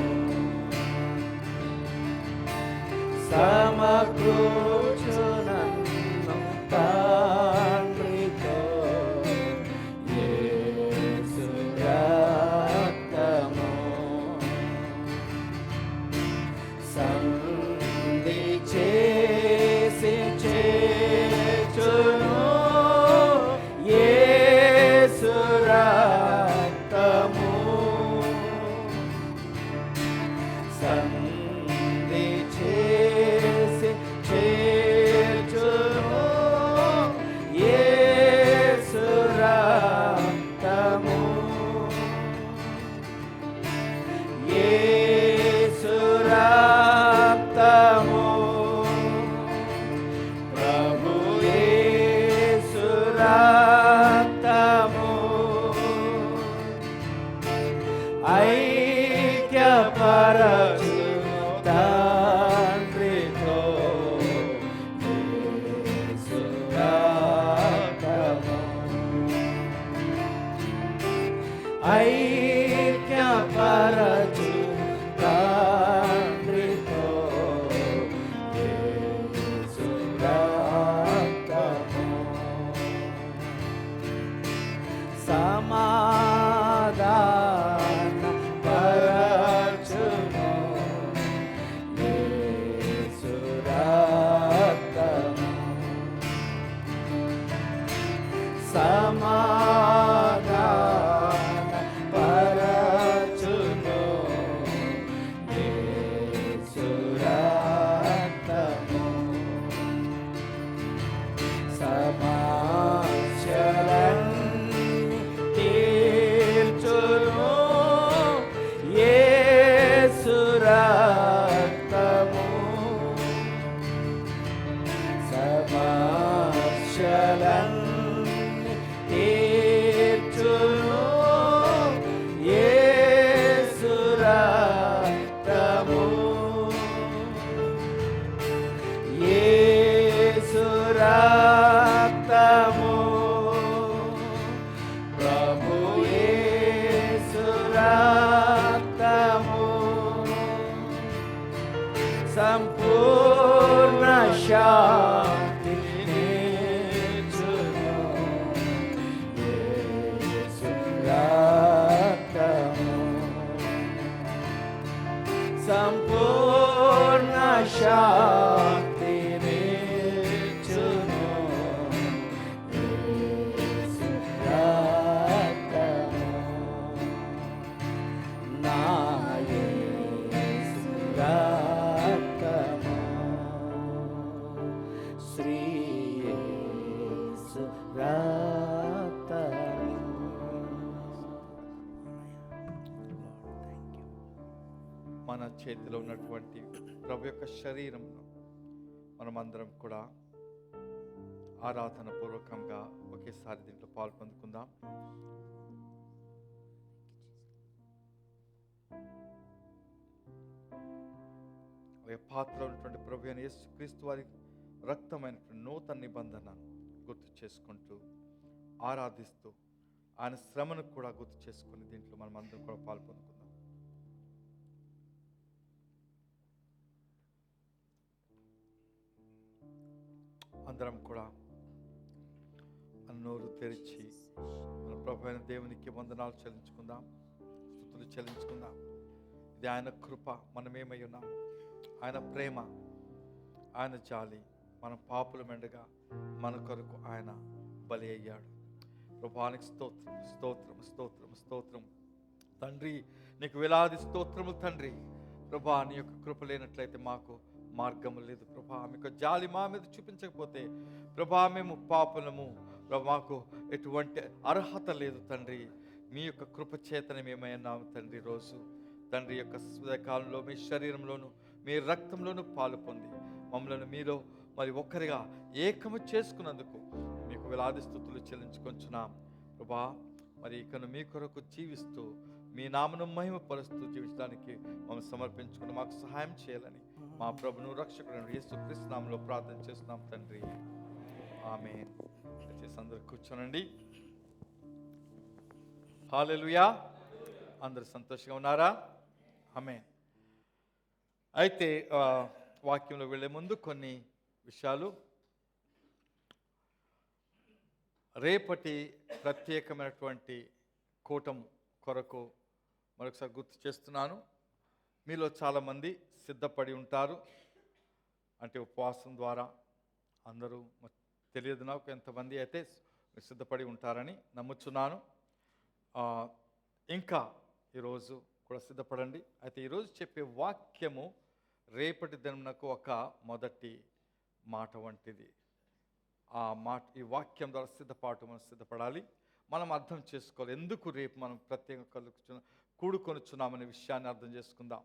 సమకూర్చునను తండ్రితో. యేసు రక్తము, సంధి చేసి చేర్చును యేసు రక్తము. సంధి చేసి చేర్చును యేసు రక్తము. యేసు రక్తము, ప్రభు యేసు రక్తము, ఐక్యపరచును తండ్రితో. యేసు రక్తము, ఐక్యపరచును తండ్రితో. యేసు రక్తము, సమాధాన పరచును యేసు రక్తము, సమాధాన పరచును యేసు రక్తము, సమస్యలన్నీ తీర్చును యేసు రక్తము, సమస్యలన్నీ తీర్చును యేసు రక్తము. యేసు రక్తము, ప్రభు యేసు రక్తము, సంపూర్ణ శాంతి నిచ్చును యేసు రక్తము, సంపూర్ణ శాంతి నిచ్చును యేసు రక్తము. నా యేసు రక్తము, శ్రీ యేసు రక్తము. మన చేతిలో ఉన్నటువంటి ప్రభు యొక్క శరీరంను మనమందరం కూడా ఆరాధన పూర్వకంగా ఒకేసారి దీంట్లో పాల్పొందుకుందాం. పాత్రలో ఉన్నటువంటి ప్రభు అయిన యేసుక్రీస్తు వారి రక్తమైనటువంటి నూతన నిబంధన గుర్తు చేసుకుంటూ ఆరాధిస్తూ ఆయన శ్రమను కూడా గుర్తు చేసుకుని దీంట్లో మనం అందరం కూడా పాల్పొందుకుందాం. అందరం కూడా మన నోరు తెరిచి మన ప్రభు అయిన దేవునికి వందనాలు చెల్లించుకుందాం, స్తుతులు చెల్లించుకుందాం. ఇది ఆయన కృప, మనమేమై ఉన్నాం, ఆయన ప్రేమ, ఆయన జాలి. మన పాపుల మెండగా మన కొరకు ఆయన బలి అయ్యాడు. ప్రభానికి స్తోత్రం, స్తోత్రం, స్తోత్రం, స్తోత్రం. తండ్రి నీకు వేలాది స్తోత్రములు తండ్రి. ప్రభా నీ యొక్క కృప లేనట్లయితే మాకు మార్గము లేదు ప్రభా. మీకు జాలి మా మీద చూపించకపోతే ప్రభా మేము పాపులము ప్రభా, మాకు ఎటువంటి అర్హత లేదు తండ్రి. మీ యొక్క కృప చేతనే మేమైనాము తండ్రి. రోజు తండ్రి యొక్క కాలంలో మీ శరీరంలోను మీ రక్తంలోను పాలు పొంది మమ్మల్ని మీలో మరి ఒక్కరిగా ఏకము చేసుకున్నందుకు మీకు వేలాది స్తుతులు చెల్లించుకొంచున్నాం ప్రభా. మరి ఇకను మీ కొరకు జీవిస్తూ మీ నామను మహిమపరుస్తూ జీవించడానికి మమ్మల్ని సమర్పించుకుని మాకు సహాయం చేయాలని మా ప్రభును రక్షకుడు యేసుక్రీస్తు నామములో ప్రార్థన చేస్తున్నాం తండ్రి. ఆమేన్. దయచేసి అందరూ కూర్చోనండి. హల్లెలూయా. అందరూ సంతోషంగా ఉన్నారా? ఆమేన్. అయితే వాక్యంలో వెళ్ళే ముందు కొన్ని విషయాలు. రేపటి ప్రత్యేకమైనటువంటి కూటమి కొరకు మరొకసారి గుర్తు చేస్తున్నాను. మీలో చాలామంది సిద్ధపడి ఉంటారు, అంటే ఉపవాసం ద్వారా. అందరూ తెలియదు నాకు ఎంతమంది అయితే సిద్ధపడి ఉంటారని నమ్ముచున్నాను. ఇంకా ఈరోజు కూడా సిద్ధపడండి. అయితే ఈరోజు చెప్పే వాక్యము రేపటి దినమునకు ఒక మొదటి మాట వంటిది. ఆ మాట, ఈ వాక్యం ద్వారా మనం సిద్ధపడాలి. మనం అర్థం చేసుకోవాలి ఎందుకు రేపు మనం ప్రత్యేకంగా కూడుకొనుచున్నామనే విషయాన్ని అర్థం చేసుకుందాం.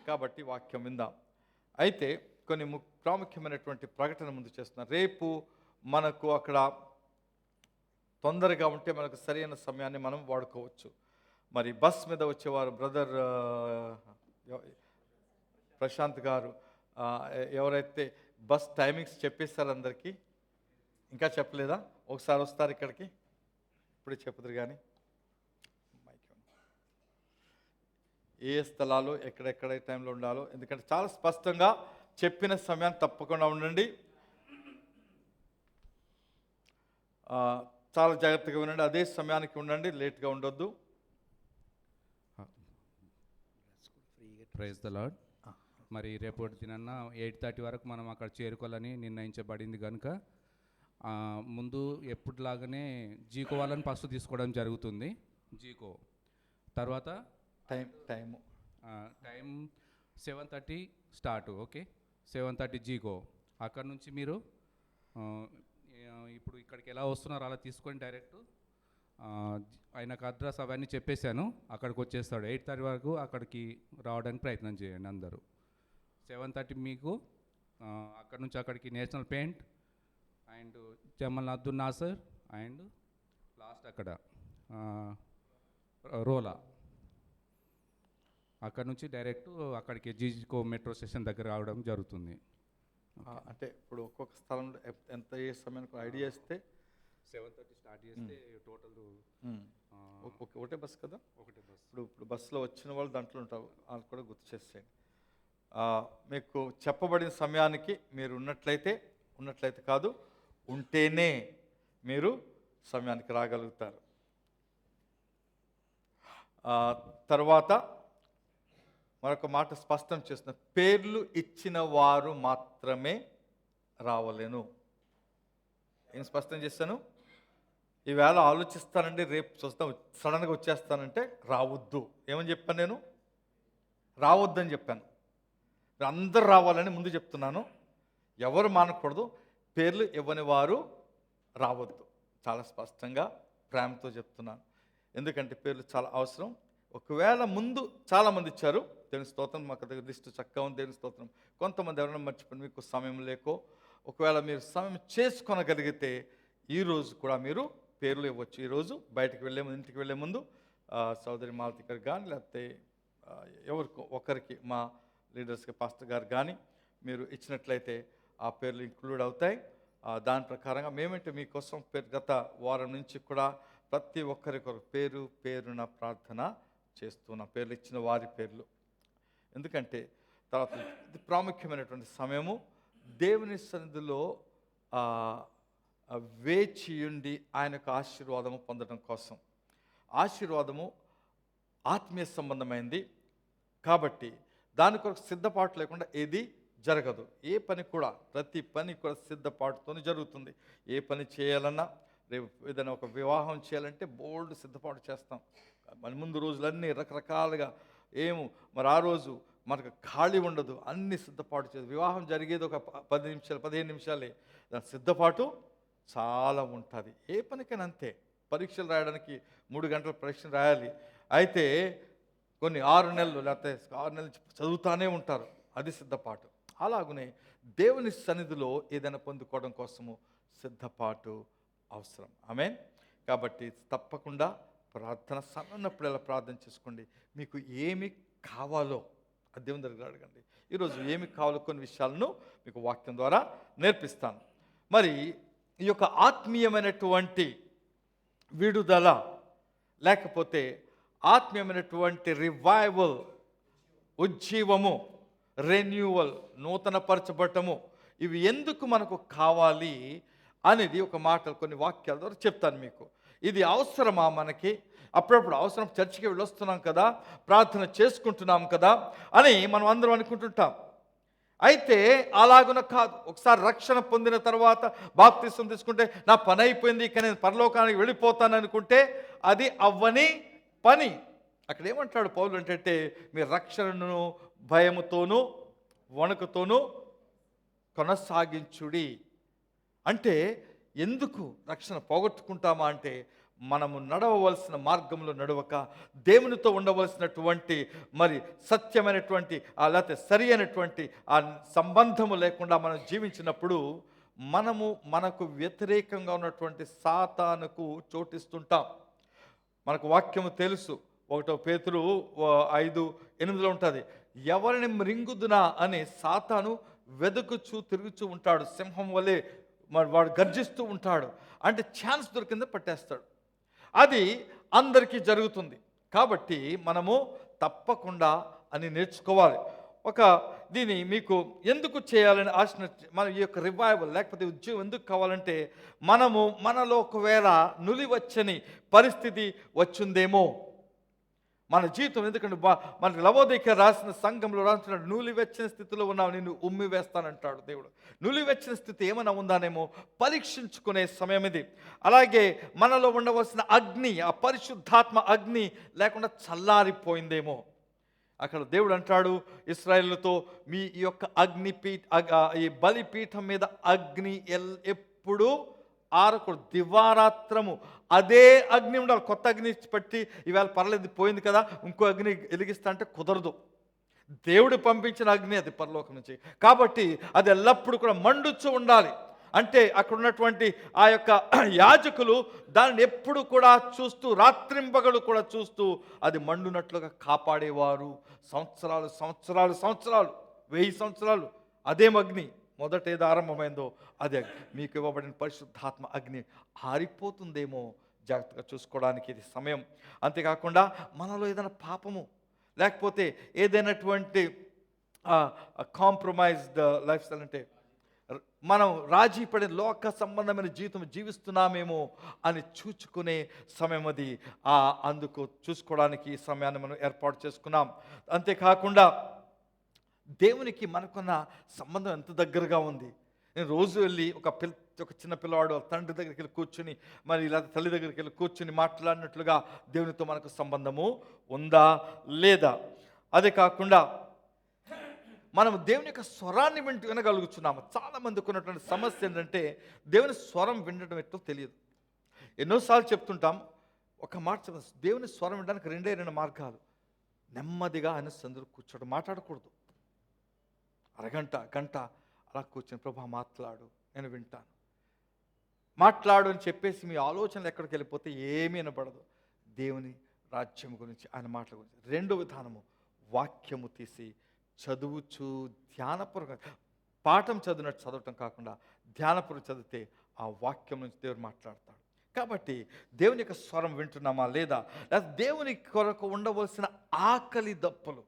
కాబట్టి వాక్యం విందాం. అయితే కొన్ని ప్రాముఖ్యమైనటువంటి ప్రకటన ముందు చేస్తున్నాను. రేపు మనకు అక్కడ తొందరగా ఉంటే మనకు సరైన సమయాన్ని మనం వాడుకోవచ్చు. మరి బస్ మీద వచ్చేవారు బ్రదర్ ప్రశాంత్ గారు ఎవరైతే బస్ టైమింగ్స్ చెప్పేస్తారు అందరికీ, ఇంకా చెప్పలేదా? ఒకసారి వస్తారు ఇక్కడికి, ఇప్పుడే చెప్పుదురు కానీ ఏ స్థలాలు ఎక్కడెక్కడ టైంలో ఉండాలో, ఎందుకంటే చాలా స్పష్టంగా చెప్పిన సమయాన్ని తప్పకుండా ఉండండి. చాలా జాగ్రత్తగా వినండి. అదే సమయానికి ఉండండి, లేట్గా ఉండొద్దు. Praise the lord. మరి రేపటి దినాన్న 8:30 వరకు మనం అక్కడ చేరుకోవాలని నిర్ణయించబడింది కనుక ముందు ఎప్పుడులాగానే జీకో వాళ్ళని ఫస్ట్ తీసుకోవడం జరుగుతుంది. జీకో తర్వాత టైం 7:30 స్టార్ట్. ఓకే, 7:30 జీకో. అక్కడ నుంచి మీరు ఇప్పుడు ఇక్కడికి ఎలా వస్తున్నారో అలా తీసుకొని డైరెక్ట్ ఆయనకు అడ్రస్ అవన్నీ చెప్పేశాను, అక్కడికి వచ్చేస్తాడు. 8:30 వరకు అక్కడికి రావడానికి ప్రయత్నం చేయండి అందరూ. 7:30 మీకు అక్కడ నుంచి అక్కడికి national paint and Jamal Abdul Nasser and last అక్కడ రోలా, అక్కడ నుంచి డైరెక్ట్ అక్కడికి జీకో మెట్రో స్టేషన్ దగ్గర రావడం జరుగుతుంది. అంటే ఇప్పుడు ఒక్కొక్క స్థలంలో ఎంత ఏ సమయానికి ఐడియా ఇస్తే 7:30 స్టార్ట్ చేస్తే టోటల్ ఒకటే బస్ కదా? ఒకటే బస్. ఇప్పుడు బస్సులో వచ్చిన వాళ్ళు దాంట్లో ఉంటారు, వాళ్ళు కూడా గుర్తు చేసేయండి. మీకు చెప్పబడిన సమయానికి మీరు ఉన్నట్లయితే కాదు, ఉంటేనే మీరు సమయానికి రాగలుగుతారు. తర్వాత మరొక మాట స్పష్టం చేస్తున్న, పేర్లు ఇచ్చిన వారు మాత్రమే రావలేను. ఏం స్పష్టం చేస్తాను? ఈవేళ ఆలోచిస్తానండి, రేపు చూస్తాం, సడన్గా వచ్చేస్తానంటే రావద్దు. ఏమని చెప్పాను నేను? రావద్దని చెప్పాను. అందరు రావాలని ముందు చెప్తున్నాను. ఎవరు మానకూడదు, పేర్లు ఇవ్వని వారు రావద్దు. చాలా స్పష్టంగా ప్రేమతో చెప్తున్నాను. ఎందుకంటే పేర్లు చాలా అవసరం. ఒకవేళ ముందు చాలామంది ఇచ్చారు, దేవుని స్తోత్రం, మాకు దగ్గర లిస్టు చక్కగా ఉంది, దేవుని స్తోత్రం. కొంతమంది ఎవరైనా మర్చిపోయి మీకు సమయం లేకో, ఒకవేళ మీరు సమయం చేసుకొనగలిగితే ఈరోజు కూడా మీరు పేర్లు ఇవ్వచ్చు. ఈరోజు బయటకు వెళ్ళే ముందు, ఇంటికి వెళ్ళే ముందు సోదరి మాలతి గారు కానీ, లేకపోతే ఎవరికో ఒకరికి, మా లీడర్స్కి పాస్టర్ గారు కానీ మీరు ఇచ్చినట్లయితే ఆ పేర్లు ఇంక్లూడ్ అవుతాయి. దాని ప్రకారంగా మేమంటే మీకోసం గత వారం నుంచి కూడా ప్రతి ఒక్కరి కొరకు పేరు పేరున ప్రార్థన చేస్తున్నాం, పేర్లు ఇచ్చిన వారి పేర్లు. ఎందుకంటే తర్వాత ఇది ప్రాముఖ్యమైనటువంటి సమయము, దేవుని సన్నిధిలో వేచియుండి ఆయన యొక్క ఆశీర్వాదము పొందడం కోసం. ఆశీర్వాదము ఆత్మీయ సంబంధమైంది కాబట్టి దాని కొరకు సిద్ధపాటు లేకుండా ఏది జరగదు. ఏ పని కూడా, ప్రతి పని కూడా సిద్ధపాటుతోనే జరుగుతుంది. ఏ పని చేయాలన్నా, రేపు ఏదైనా ఒక వివాహం చేయాలంటే బోల్డ్ సిద్ధపాటు చేస్తాం. మన ముందు రోజులన్నీ రకరకాలుగా మరి ఆ రోజు మనకు ఖాళీ ఉండదు, అన్ని సిద్ధపాటు చేయాలి. వివాహం జరిగేది ఒక 10 నిమిషాలు 15 నిమిషాలే, దాని సిద్ధపాటు చాలా ఉంటుంది. ఏ పనికైనా అంతే. పరీక్షలు రాయడానికి 3 గంటల పరీక్షలు రాయాలి, అయితే కొన్ని 6 నెలలు లేకపోతే 6 నెలలు చదువుతానే ఉంటారు, అది సిద్ధపాటు. అలాగనే దేవుని సన్నిధిలో ఏదైనా పొందుకోవడం కోసము సిద్ధపాటు అవసరం. ఆమేన్. కాబట్టి తప్పకుండా ప్రార్థన సమన్నప్పుడల్లా ప్రార్థన చేసుకోండి. మీకు ఏమి కావాలో ఆ దేవుని దగ్గర అడగండి. ఈరోజు ఏమి కావాలో కొన్ని విషయాలను మీకు వాక్యం ద్వారా నేర్పిస్తాను. మరి ఈ యొక్క ఆత్మీయమైనటువంటి విడుదల లేకపోతే ఆత్మీయమైనటువంటి రివైవల్, ఉజ్జీవము, రెన్యూవల్, నూతనపరచబడటము, ఇవి ఎందుకు మనకు కావాలి అనేది ఒక మాట కొన్ని వాక్యాల ద్వారా చెప్తాను మీకు. ఇది అవసరమా మనకి? అప్పుడప్పుడు అవసరం, చర్చికి వెళ్ళొస్తున్నాం కదా, ప్రార్థన చేసుకుంటున్నాం కదా అని మనం అందరం అనుకుంటుంటాం. అయితే అలాగున కాదు. ఒకసారి రక్షణ పొందిన తర్వాత బాప్తిసం తీసుకుంటే నా పని అయిపోయింది, ఇక నేను పరలోకానికి వెళ్ళిపోతాను అనుకుంటే అది అవ్వని పని. అక్కడ ఏమంటాడు పౌలు అంటే, మీ రక్షణను భయముతోనూ వణుకుతోనూ కొనసాగించుడి. అంటే ఎందుకు రక్షణ పోగొట్టుకుంటామా అంటే, మనము నడవవలసిన మార్గంలో నడవక, దేవునితో ఉండవలసినటువంటి మరి సత్యమైనటువంటి లేకపోతే సరి అయినటువంటి ఆ సంబంధము లేకుండా మనం జీవించినప్పుడు మనకు వ్యతిరేకంగా ఉన్నటువంటి సాతానుకు చోటిస్తుంటాం. మనకు వాక్యము తెలుసు, 1 పేతురు 5:8 ఉంటుంది, ఎవరిని మృంగుదునా అని సాతాను వెదుకుచూ తిరుగుచూ ఉంటాడు, సింహం వలె మరి వాడు గర్జిస్తూ ఉంటాడు. అంటే ఛాన్స్ దొరికిందో పట్టేస్తాడు. అది అందరికీ జరుగుతుంది. కాబట్టి మనము తప్పకుండా అని నేర్చుకోవాలి. దీన్ని మీకు ఎందుకు చేయాలని ఆశ, మన ఈ యొక్క రివైవల్ లేకపోతే ఉద్యోగం ఎందుకు కావాలంటే, మనలో ఒకవేళ నులివచ్చని పరిస్థితి వచ్చిందేమో మన జీవితం. ఎందుకంటే మన లవోదికయ రాసిన సంఘంలో రాస్తున్నాడు, నులివెచ్చిన స్థితిలో ఉన్నావు, నిన్ను ఉమ్మి వేస్తానంటాడు దేవుడు. నులివెచ్చిన స్థితి ఏమైనా ఉందానేమో పరీక్షించుకునే సమయం ఇది. అలాగే మనలో ఉండవలసిన అగ్ని, ఆ పరిశుద్ధాత్మ అగ్ని లేకుండా చల్లారిపోయిందేమో. అక్కడ దేవుడు అంటాడు ఇశ్రాయేలుతో, మీ ఈ యొక్క ఈ బలిపీఠం మీద అగ్ని ఎప్పుడు ఆరకూడదు, దివారాత్రము అదే అగ్ని ఉండాలి. కొత్త అగ్ని పెట్టి ఇవాళ పర్లేదు పోయింది కదా ఇంకో అగ్ని వెలిగిస్తా అంటే కుదరదు. దేవుడు పంపించిన అగ్ని అది పరలోకం నుంచి, కాబట్టి అది ఎల్లప్పుడూ కూడా మండుచూ ఉండాలి. అంటే అక్కడ ఉన్నటువంటి ఆ యొక్క యాజకులు దాన్ని ఎప్పుడు కూడా చూస్తూ, రాత్రింపగలు కూడా చూస్తూ అది మండునట్లుగా కాపాడేవారు. సంవత్సరాలు 1000 సంవత్సరాలు అదే అగ్ని మొదట ఏది ఆరంభమైందో అదే మీకు ఇవ్వబడిన పరిశుద్ధాత్మ అగ్ని ఆరిపోతుందేమో, జాగ్రత్తగా చూసుకోవడానికి ఇది సమయం. అంతేకాకుండా మనలో ఏదైనా పాపము లేకపోతే ఏదైనటువంటి కాంప్రమైజ్డ్ లైఫ్ స్టైల్, అంటే మనం రాజీ పడే లోక సంబంధమైన జీవితం జీవిస్తున్నామేమో అని చూచుకునే సమయం అది. అందుకు చూసుకోవడానికి ఈ సమయాన్ని మనం ఏర్పాటు చేసుకున్నాం. అంతేకాకుండా దేవునికి మనకున్న సంబంధం ఎంత దగ్గరగా ఉంది. నేను రోజు వెళ్ళి ఒక చిన్న పిల్లవాడు తండ్రి దగ్గరికి వెళ్ళి కూర్చుని, మరి ఇలా తల్లి దగ్గరికి వెళ్ళి కూర్చుని మాట్లాడినట్లుగా దేవునితో మనకు సంబంధము ఉందా లేదా? అదే కాకుండా మనం దేవుని యొక్క స్వరాన్ని వినగలుగుతున్నాము. చాలామందికి ఉన్నటువంటి సమస్య ఏంటంటే, దేవుని స్వరం వినడం ఎట్టో తెలియదు. ఎన్నోసార్లు చెప్తుంటాం, ఒక మాట చెప్తాం, దేవుని స్వరం వినడానికి 2 మార్గాలు. నెమ్మదిగా ఆయన సందులో కూర్చోడం, మాట్లాడకూడదు. అరగంట గంట అలా కూర్చొని, ప్రభా మాట్లాడు, నేను వింటాను, మాట్లాడు అని చెప్పేసి మీ ఆలోచనలు ఎక్కడికి వెళ్ళిపోతే ఏమీ వినపడదు. దేవుని రాజ్యం గురించి, ఆయన మాటల గురించి. 2వ విధానము, వాక్యము తీసి చదువుచు ధ్యానపూర్వక పాఠం చదివినట్టు చదవటం కాకుండా ధ్యానపూర్వకం చదివితే ఆ వాక్యం నుంచి దేవుడు మాట్లాడతాడు. కాబట్టి దేవుని యొక్క స్వరం వింటున్నామా లేదా దేవుని కొరకు ఉండవలసిన ఆకలి దప్పులు,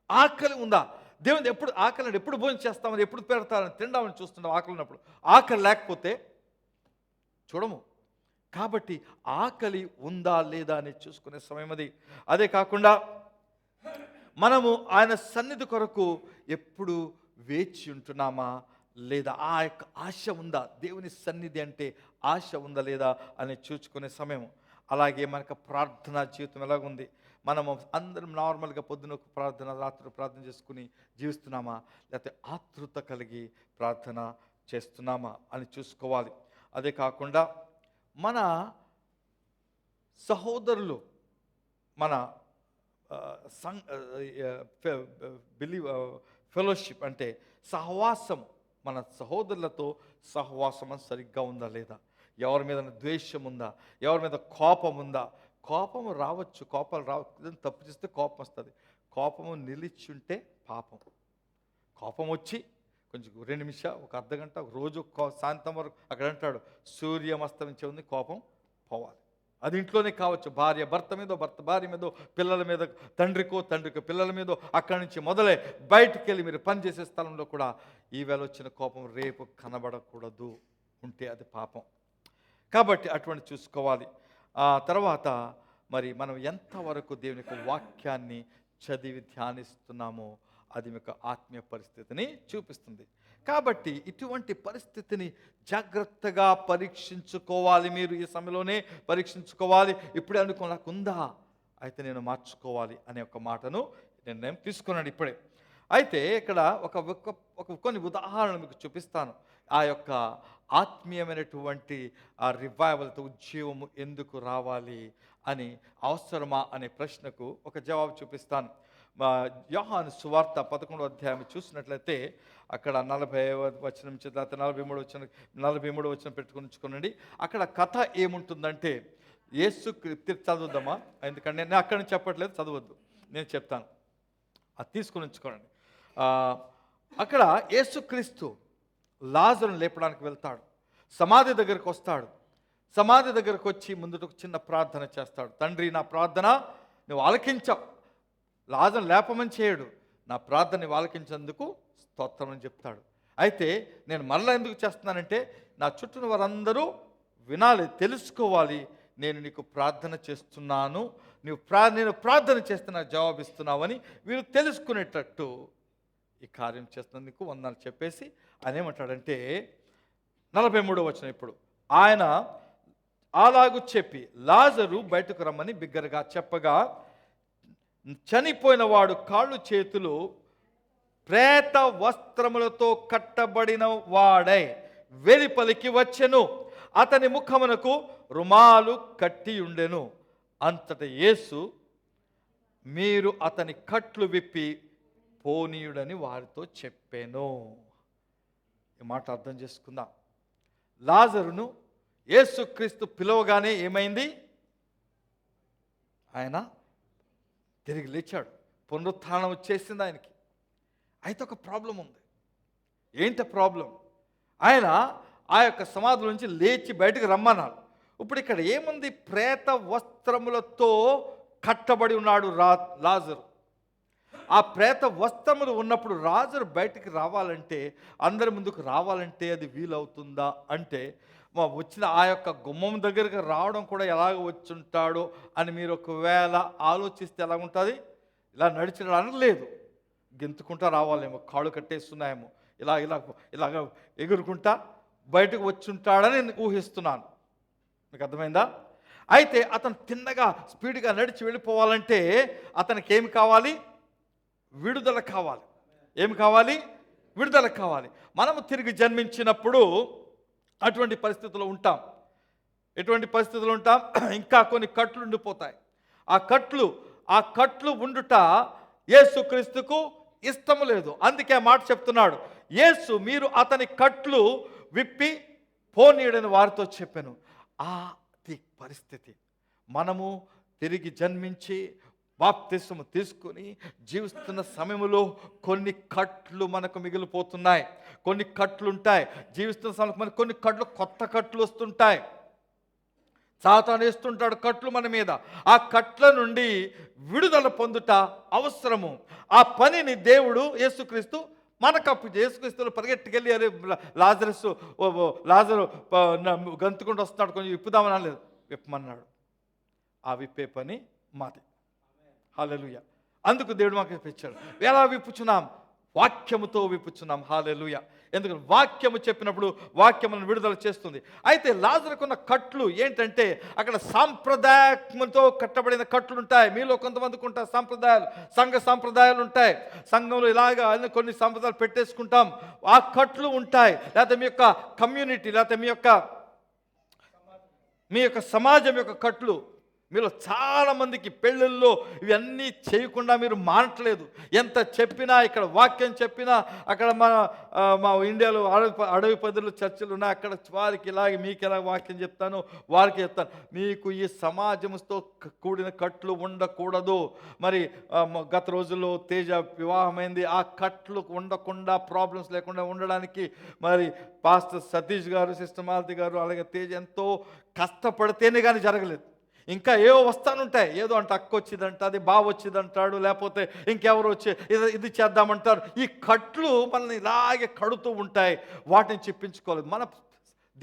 ఆకలి ఉందా? దేవుని ఎప్పుడు ఆకలి, ఎప్పుడు భోజనం చేస్తామని, ఎప్పుడు పెడతారని తిండామని చూస్తున్నాం. ఆకలి ఉన్నప్పుడు, ఆకలి లేకపోతే చూడము. కాబట్టి ఆకలి ఉందా లేదా అని చూసుకునే సమయం అది. అదే కాకుండా మనము ఆయన సన్నిధి కొరకు ఎప్పుడు వేచి ఉంటున్నామా లేదా, ఆ యొక్క ఆశ ఉందా? దేవుని సన్నిధి అంటే ఆశ ఉందా లేదా అని చూసుకునే సమయం. అలాగే మనకు ప్రార్థనా జీవితం ఎలాగుంది? మనము అందరం నార్మల్గా పొద్దున ప్రార్థన, రాత్రి ప్రార్థన చేసుకుని జీవిస్తున్నామా, లేకపోతే ఆతృత కలిగి ప్రార్థన చేస్తున్నామా అని చూసుకోవాలి. అదే కాకుండా మన సహోదరులు, మన ఫెలోషిప్ అంటే సహవాసం, మన సహోదరులతో సహవాసం సరిగ్గా ఉందా లేదా? ఎవరి మీద ద్వేషం ఉందా? ఎవరి మీద కోపం ఉందా? కోపము రావచ్చు, కోపాలు రావచ్చు, తప్పు చేస్తే కోపం వస్తుంది. కోపము నిలిచుంటే పాపం. కోపం వచ్చి కొంచెం 2 నిమిషాలు, ఒక అర్ధగంట, ఒక రోజు సాయంత్రం వరకు అక్కడ అంటాడు సూర్యం అస్తమించే ఉంది, కోపం పోవాలి. అది ఇంట్లోనే కావచ్చు, భార్య భర్త మీదో, భర్త భార్య మీదో, పిల్లల మీద తండ్రికో పిల్లల మీదో, అక్కడి నుంచి మొదలై బయటికి వెళ్ళి మీరు పనిచేసే స్థలంలో కూడా ఈవేళ వచ్చిన కోపం రేపు కనబడకూడదు. ఉంటే అది పాపం. కాబట్టి అటువంటి చూసుకోవాలి. తర్వాత మరి మనం ఎంతవరకు దేవుని యొక్క వాక్యాన్ని చదివి ధ్యానిస్తున్నామో అది మీకు ఆత్మీయ పరిస్థితిని చూపిస్తుంది. కాబట్టి ఇటువంటి పరిస్థితిని జాగ్రత్తగా పరీక్షించుకోవాలి. మీరు ఈ సమయంలోనే పరీక్షించుకోవాలి. ఇప్పుడే అనుకో నాకు ఉందా, అయితే నేను మార్చుకోవాలి అనే ఒక మాటను నిర్ణయం తీసుకున్నాను ఇప్పుడే. అయితే ఇక్కడ ఒక కొన్ని ఉదాహరణలు మీకు చూపిస్తాను. ఆ యొక్క ఆత్మీయమైనటువంటి ఆ రివైవల్తో ఉజ్జీవము ఎందుకు రావాలి అని, అవసరమా అనే ప్రశ్నకు ఒక జవాబు చూపిస్తాను. యోహాను సువార్త 11వ అధ్యాయం చూసినట్లయితే అక్కడ 40వ వచనం నుంచి 43వ వచనం పెట్టుకుని అక్కడ కథ ఏముంటుందంటే, యేసు చదువుద్దామా? ఎందుకంటే నేను అక్కడ నుంచి చెప్పట్లేదు, చదవద్దు, నేను చెప్తాను, అది తీసుకుని ఉంచుకోండి. అక్కడ యేసుక్రీస్తు లాజరును లేపడానికి వెళ్తాడు. సమాధి దగ్గరకు వస్తాడు. సమాధి దగ్గరకు వచ్చి ముందుకు చిన్న ప్రార్థన చేస్తాడు. తండ్రి, నా ప్రార్థన నువ్వు ఆలకించావు. లాజరును లేపమని చేయడు, నా ప్రార్థనని ఆలకించేందుకు స్తోత్రం అని చెప్తాడు. అయితే నేను మరలా ఎందుకు చేస్తున్నానంటే, నా చుట్టూ వారందరూ వినాలి, తెలుసుకోవాలి, నేను నీకు ప్రార్థన చేస్తున్నాను, నేను ప్రార్థన చేస్తే నాకు జవాబిస్తున్నావని వీరు తెలుసుకునేటట్టు ఈ కార్యం చేస్తున్నందుకు వందనాలు చెప్పేసి ఆయన ఏమంటాడంటే 43వ వచనం. ఇప్పుడు ఆయన అలాగూ చెప్పి లాజరు బయటకు రమ్మని బిగ్గరగా చెప్పగా, చనిపోయిన వాడు కాళ్ళు చేతులు ప్రేత వస్త్రములతో కట్టబడిన వాడై వెలుపలికి వచ్చెను. అతని ముఖమునకు రుమాలు కట్టి ఉండెను. అంతట యేసు, మీరు అతని కట్లు విప్పి పోనీయుడని వారితో చెప్పాను. ఈ మాట అర్థం చేసుకుందాం. లాజరును యేసుక్రీస్తు పిలవగానే ఏమైంది? ఆయన తిరిగి లేచాడు, పునరుత్థానం వచ్చేసింది ఆయనకి. అయితే ఒక ప్రాబ్లం ఉంది. ఏంటి ప్రాబ్లం? ఆయన ఆ యొక్క సమాధి నుంచి లేచి బయటకు రమ్మన్నాడు. ఇప్పుడు ఇక్కడ ఏముంది? ప్రేత వస్త్రములతో కట్టబడి ఉన్నాడు లాజరు. ఆ ప్రేత వస్త్రములు ఉన్నప్పుడు లాజరు బయటికి రావాలంటే, అందరి ముందుకు రావాలంటే అది వీలవుతుందా అంటే, వచ్చిన ఆ యొక్క గుమ్మం దగ్గరికి రావడం కూడా ఎలాగ వచ్చుంటాడో అని మీరు ఒకవేళ ఆలోచిస్తే ఎలా ఉంటుంది? ఇలా నడిచడానికి లేదు, గెంతుకుంటా రావాలేమో, కాళ్ళు కట్టేస్తున్నాయేమో, ఇలాగ ఎగురుకుంటా బయటకు వచ్చుంటాడని నేను ఊహిస్తున్నాను. మీకు అర్థమైందా? అయితే అతను తిన్నగా స్పీడ్గా నడిచి వెళ్ళిపోవాలంటే అతనికి ఏమి కావాలి? విడుదల కావాలి. ఏమి కావాలి? విడుదల కావాలి. మనము తిరిగి జన్మించినప్పుడు అటువంటి పరిస్థితుల్లో ఉంటాం. ఎటువంటి పరిస్థితుల్లో ఉంటాం? ఇంకా కొన్ని కట్లు ఉండిపోతాయి. ఆ కట్లు ఉండుట యేసుక్రీస్తుకు ఇష్టము లేదు. అందుకే ఆ మాట చెప్తున్నాడు. యేసు, మీరు అతని కట్లు విప్పి పోనీయడని వారితో చెప్పాను. అది పరిస్థితి. మనము తిరిగి జన్మించి బాప్తిస్మము తీసుకుని జీవిస్తున్న సమయంలో కొన్ని కట్లు మనకు మిగిలిపోతున్నాయి, కొన్ని కట్లు ఉంటాయి. జీవిస్తున్న సమయంలో మనకు కొన్ని కట్లు, కొత్త కట్లు వస్తుంటాయి. సాతాను వేస్తుంటాడు కట్లు మన మీద. ఆ కట్ల నుండి విడుదల పొందుట అవసరము. ఆ పనిని దేవుడు యేసుక్రీస్తు మనకు అప్పు. యేసుక్రీస్తులు పరిగెట్టుకెళ్ళి అరే లాజరు గంతుకుంటూ వస్తున్నాడు, కొంచెం విప్పుదామని అనలేదు, విప్పమన్నాడు. ఆ విప్పే పని మాది. హల్లెలూయా. అందుకు దేవుడు మాకు ఇప్పించాడు. ఎలా విప్పుచున్నాం? వాక్యముతో విప్పుచున్నాం. హల్లెలూయా. ఎందుకంటే వాక్యము చెప్పినప్పుడు వాక్యములను విడుదల చేస్తుంది. అయితే లాజరుకున్న కట్లు ఏంటంటే, అక్కడ సాంప్రదాయముతో కట్టబడిన కట్లు ఉంటాయి. మీలో కొంతమందికి ఉంటాయి సాంప్రదాయాలు, సంఘ సాంప్రదాయాలు ఉంటాయి. సంఘంలో ఇలాగా కొన్ని సాంప్రదాయాలు పెట్టేసుకుంటాం. ఆ కట్లు ఉంటాయి. లేకపోతే మీ యొక్క కమ్యూనిటీ, లేకపోతే మీ యొక్క సమాజం యొక్క కట్లు. మీలో చాలామందికి పెళ్ళిళ్ళలో ఇవన్నీ చేయకుండా మీరు మానట్లేదు. ఎంత చెప్పినా, ఇక్కడ వాక్యం చెప్పినా, అక్కడ మా ఇండియాలో అడవి పదులు చర్చలు ఉన్నాయి, అక్కడ వారికి ఇలాగే మీకు ఎలా వాక్యం చెప్తాను, వారికి చెప్తాను. మీకు ఈ సమాజంతో కూడిన కట్లు ఉండకూడదు. మరి గత రోజుల్లో తేజ వివాహమైంది. ఆ కట్లు ఉండకుండా, ప్రాబ్లమ్స్ లేకుండా ఉండడానికి మరి పాస్టర్ సతీష్ గారు, సిస్టర్ మాలతి గారు, అలాగే తేజ ఎంతో కష్టపడితేనే కానీ జరగలేదు. ఇంకా ఏవో వస్తానుంటాయి. ఏదో అంటే అక్క వచ్చిందంట, అది బావ వచ్చిందంటాడు, లేకపోతే ఇంకెవరు వచ్చి ఇది చేద్దామంటారు. ఈ కట్లు మనల్ని ఇలాగే కడుతూ ఉంటాయి. వాటిని చెప్పించుకోవాలి. మన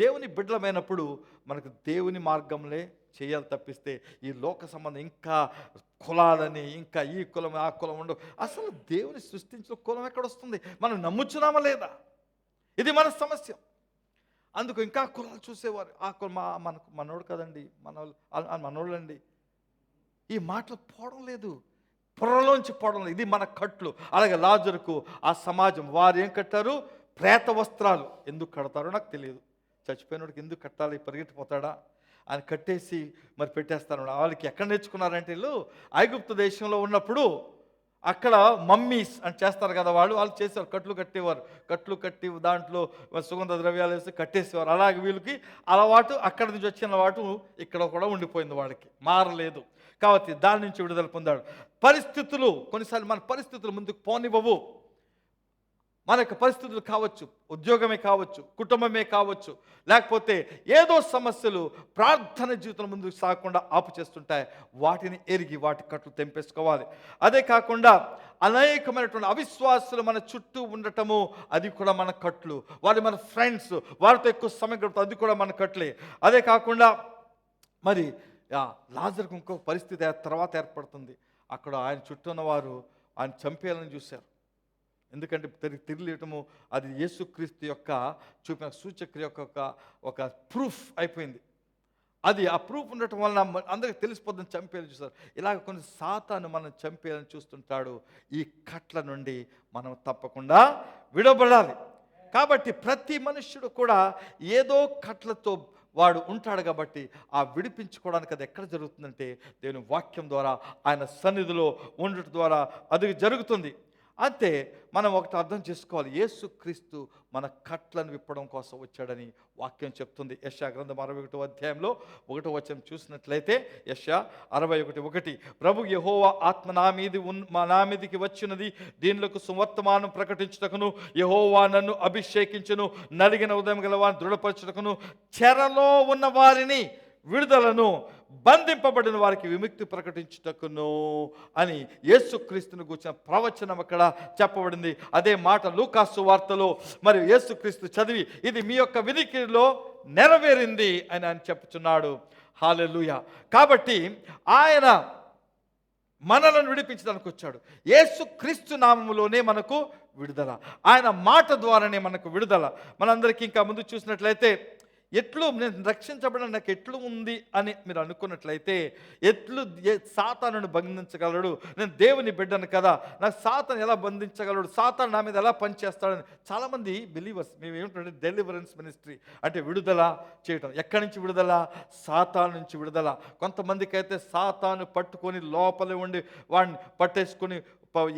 దేవుని బిడ్డలమైనప్పుడు మనకు దేవుని మార్గంలో చేయాలి తప్పిస్తే ఈ లోక సంబంధం ఇంకా కులాలని, ఇంకా ఈ కులం ఆ కులం ఉండవు. అసలు దేవుని సృష్టించిన కులం ఎక్కడొస్తుంది? మనం నమ్ముచున్నామా లేదా? ఇది మన సమస్య. అందుకు ఇంకా కులాలు చూసేవారు. ఆ కులం మనోడు కదండి, మనోళ్ళండి. ఈ మాటలు పోవడం లేదు, పొరలోంచి పోవడం లేదు. ఇది మన కట్లు. అలాగే లాజరుకు ఆ సమాజం వారు ఏం కట్టారు? ప్రేత వస్త్రాలు. ఎందుకు కడతారో నాకు తెలియదు. చచ్చిపోయినోడికి ఎందుకు కట్టాలి? పరిగెట్టిపోతాడా? ఆయన కట్టేసి మరి పెట్టేస్తాను. వాళ్ళకి ఎక్కడ నేర్చుకున్నారంటే, వీళ్ళు ఐగుప్తు దేశంలో ఉన్నప్పుడు అక్కడ మమ్మీస్ అని చేస్తారు కదా, వాళ్ళు చేసేవారు. కట్లు కట్టేవారు. కట్లు కట్టి దాంట్లో సుగంధ ద్రవ్యాలు వేసి కట్టేసేవారు. అలాగే వీళ్ళకి అలవాటు, అక్కడి నుంచి వచ్చిన అలవాటు ఇక్కడ కూడా ఉండిపోయింది, వాడికి మారలేదు. కాబట్టి దాని నుంచి విడుదల పొందాడు. పరిస్థితులు, కొన్నిసార్లు మన పరిస్థితులు ముందుకు పోనివ్వవు. మన యొక్క పరిస్థితులు కావచ్చు, ఉద్యోగమే కావచ్చు, కుటుంబమే కావచ్చు, లేకపోతే ఏదో సమస్యలు ప్రార్థన జీవితం ముందుకు సాగకుండా ఆపు చేస్తుంటాయి. వాటిని ఎరిగి వాటి కట్లు తెంపేసుకోవాలి. అదే కాకుండా అనేకమైనటువంటి అవిశ్వాసులు మన చుట్టూ ఉండటము, అది కూడా మన కట్లు. వారి మన ఫ్రెండ్స్, వారితో ఎక్కువ సమయం గడుపుతారు, అది కూడా మన కట్లే. అదే కాకుండా మరి లాజరుకు ఇంకో పరిస్థితి తర్వాత ఏర్పడుతుంది. అక్కడ ఆయన చుట్టూ ఉన్నవారు ఆయన చంపేయాలని చూశారు. ఎందుకంటే తిరిగిలేయటము అది యేసుక్రీస్తు యొక్క చూపిన సూచక్రియ యొక్క ఒక ప్రూఫ్ అయిపోయింది. అది ఆ ప్రూఫ్ ఉండటం వలన అందరికి తెలిసిపోద్దని చంపేయాలని చూస్తారు. ఇలాగ కొన్ని సాతాను మనం చంపేయాలని చూస్తుంటాడు. ఈ కట్ల నుండి మనం తప్పకుండా విడబడాలి. కాబట్టి ప్రతి మనుష్యుడు కూడా ఏదో కట్లతో వాడు ఉంటాడు. కాబట్టి ఆ విడిపించుకోవడానికి అది ఎక్కడ జరుగుతుందంటే దేవుని వాక్యం ద్వారా, ఆయన సన్నిధిలో ఉండటం ద్వారా అది జరుగుతుంది. అంతే మనం ఒకటి అర్థం చేసుకోవాలి, యేసుక్రీస్తు మన కట్లను విప్పడం కోసం వచ్చాడని వాక్యం చెప్తుంది. యెషయా గ్రంథం 61వ అధ్యాయంలో 1వ వచనం చూసినట్లయితే, యెషయా 61:1, ప్రభు యెహోవా ఆత్మ నా మీదికి వచ్చినది, దీనులకు సువర్తమానం ప్రకటించుటకును, యెహోవా నన్ను అభిషేకించును, నలిగిన ఉదయం గల వారిని దృఢపరచుటకును, చెరలో ఉన్న వారిని విడుదలను, బంధింపబడిన వారికి విముక్తి ప్రకటించుటకును అని యేసుక్రీస్తును కూర్చిన ప్రవచనం అక్కడ చెప్పబడింది. అదే మాట లూకాసు వార్తలో మరి యేసుక్రీస్తు చదివి ఇది మీ యొక్క వినికిడిలో నెరవేరింది అని ఆయన చెప్పుచున్నాడు. హల్లెలూయా. కాబట్టి ఆయన మనలను విడిపించడానికి వచ్చాడు. యేసుక్రీస్తు నామములోనే మనకు విడుదల, ఆయన మాట ద్వారానే మనకు విడుదల. మనందరికీ ఇంకా ముందు చూసినట్లయితే, ఎట్లు నేను రక్షించబడిన నాకు ఎట్లు ఉంది అని మీరు అనుకున్నట్లయితే, ఎట్లు సాతానుని బంధించగలడు? నేను దేవుని బిడ్డను కదా, నాకు సాతాను ఎలా బంధించగలడు? సాతాను నా మీద ఎలా పనిచేస్తాడని చాలామంది బిలీవర్స్ మేము ఏమిటంటే డెలివరెన్స్ మినిస్ట్రీ అంటే విడుదల చేయటం. ఎక్కడి నుంచి విడుదల? సాతాను నుంచి విడుదల. కొంతమందికి అయితే సాతాను పట్టుకొని లోపలే ఉండి వాడిని పట్టేసుకొని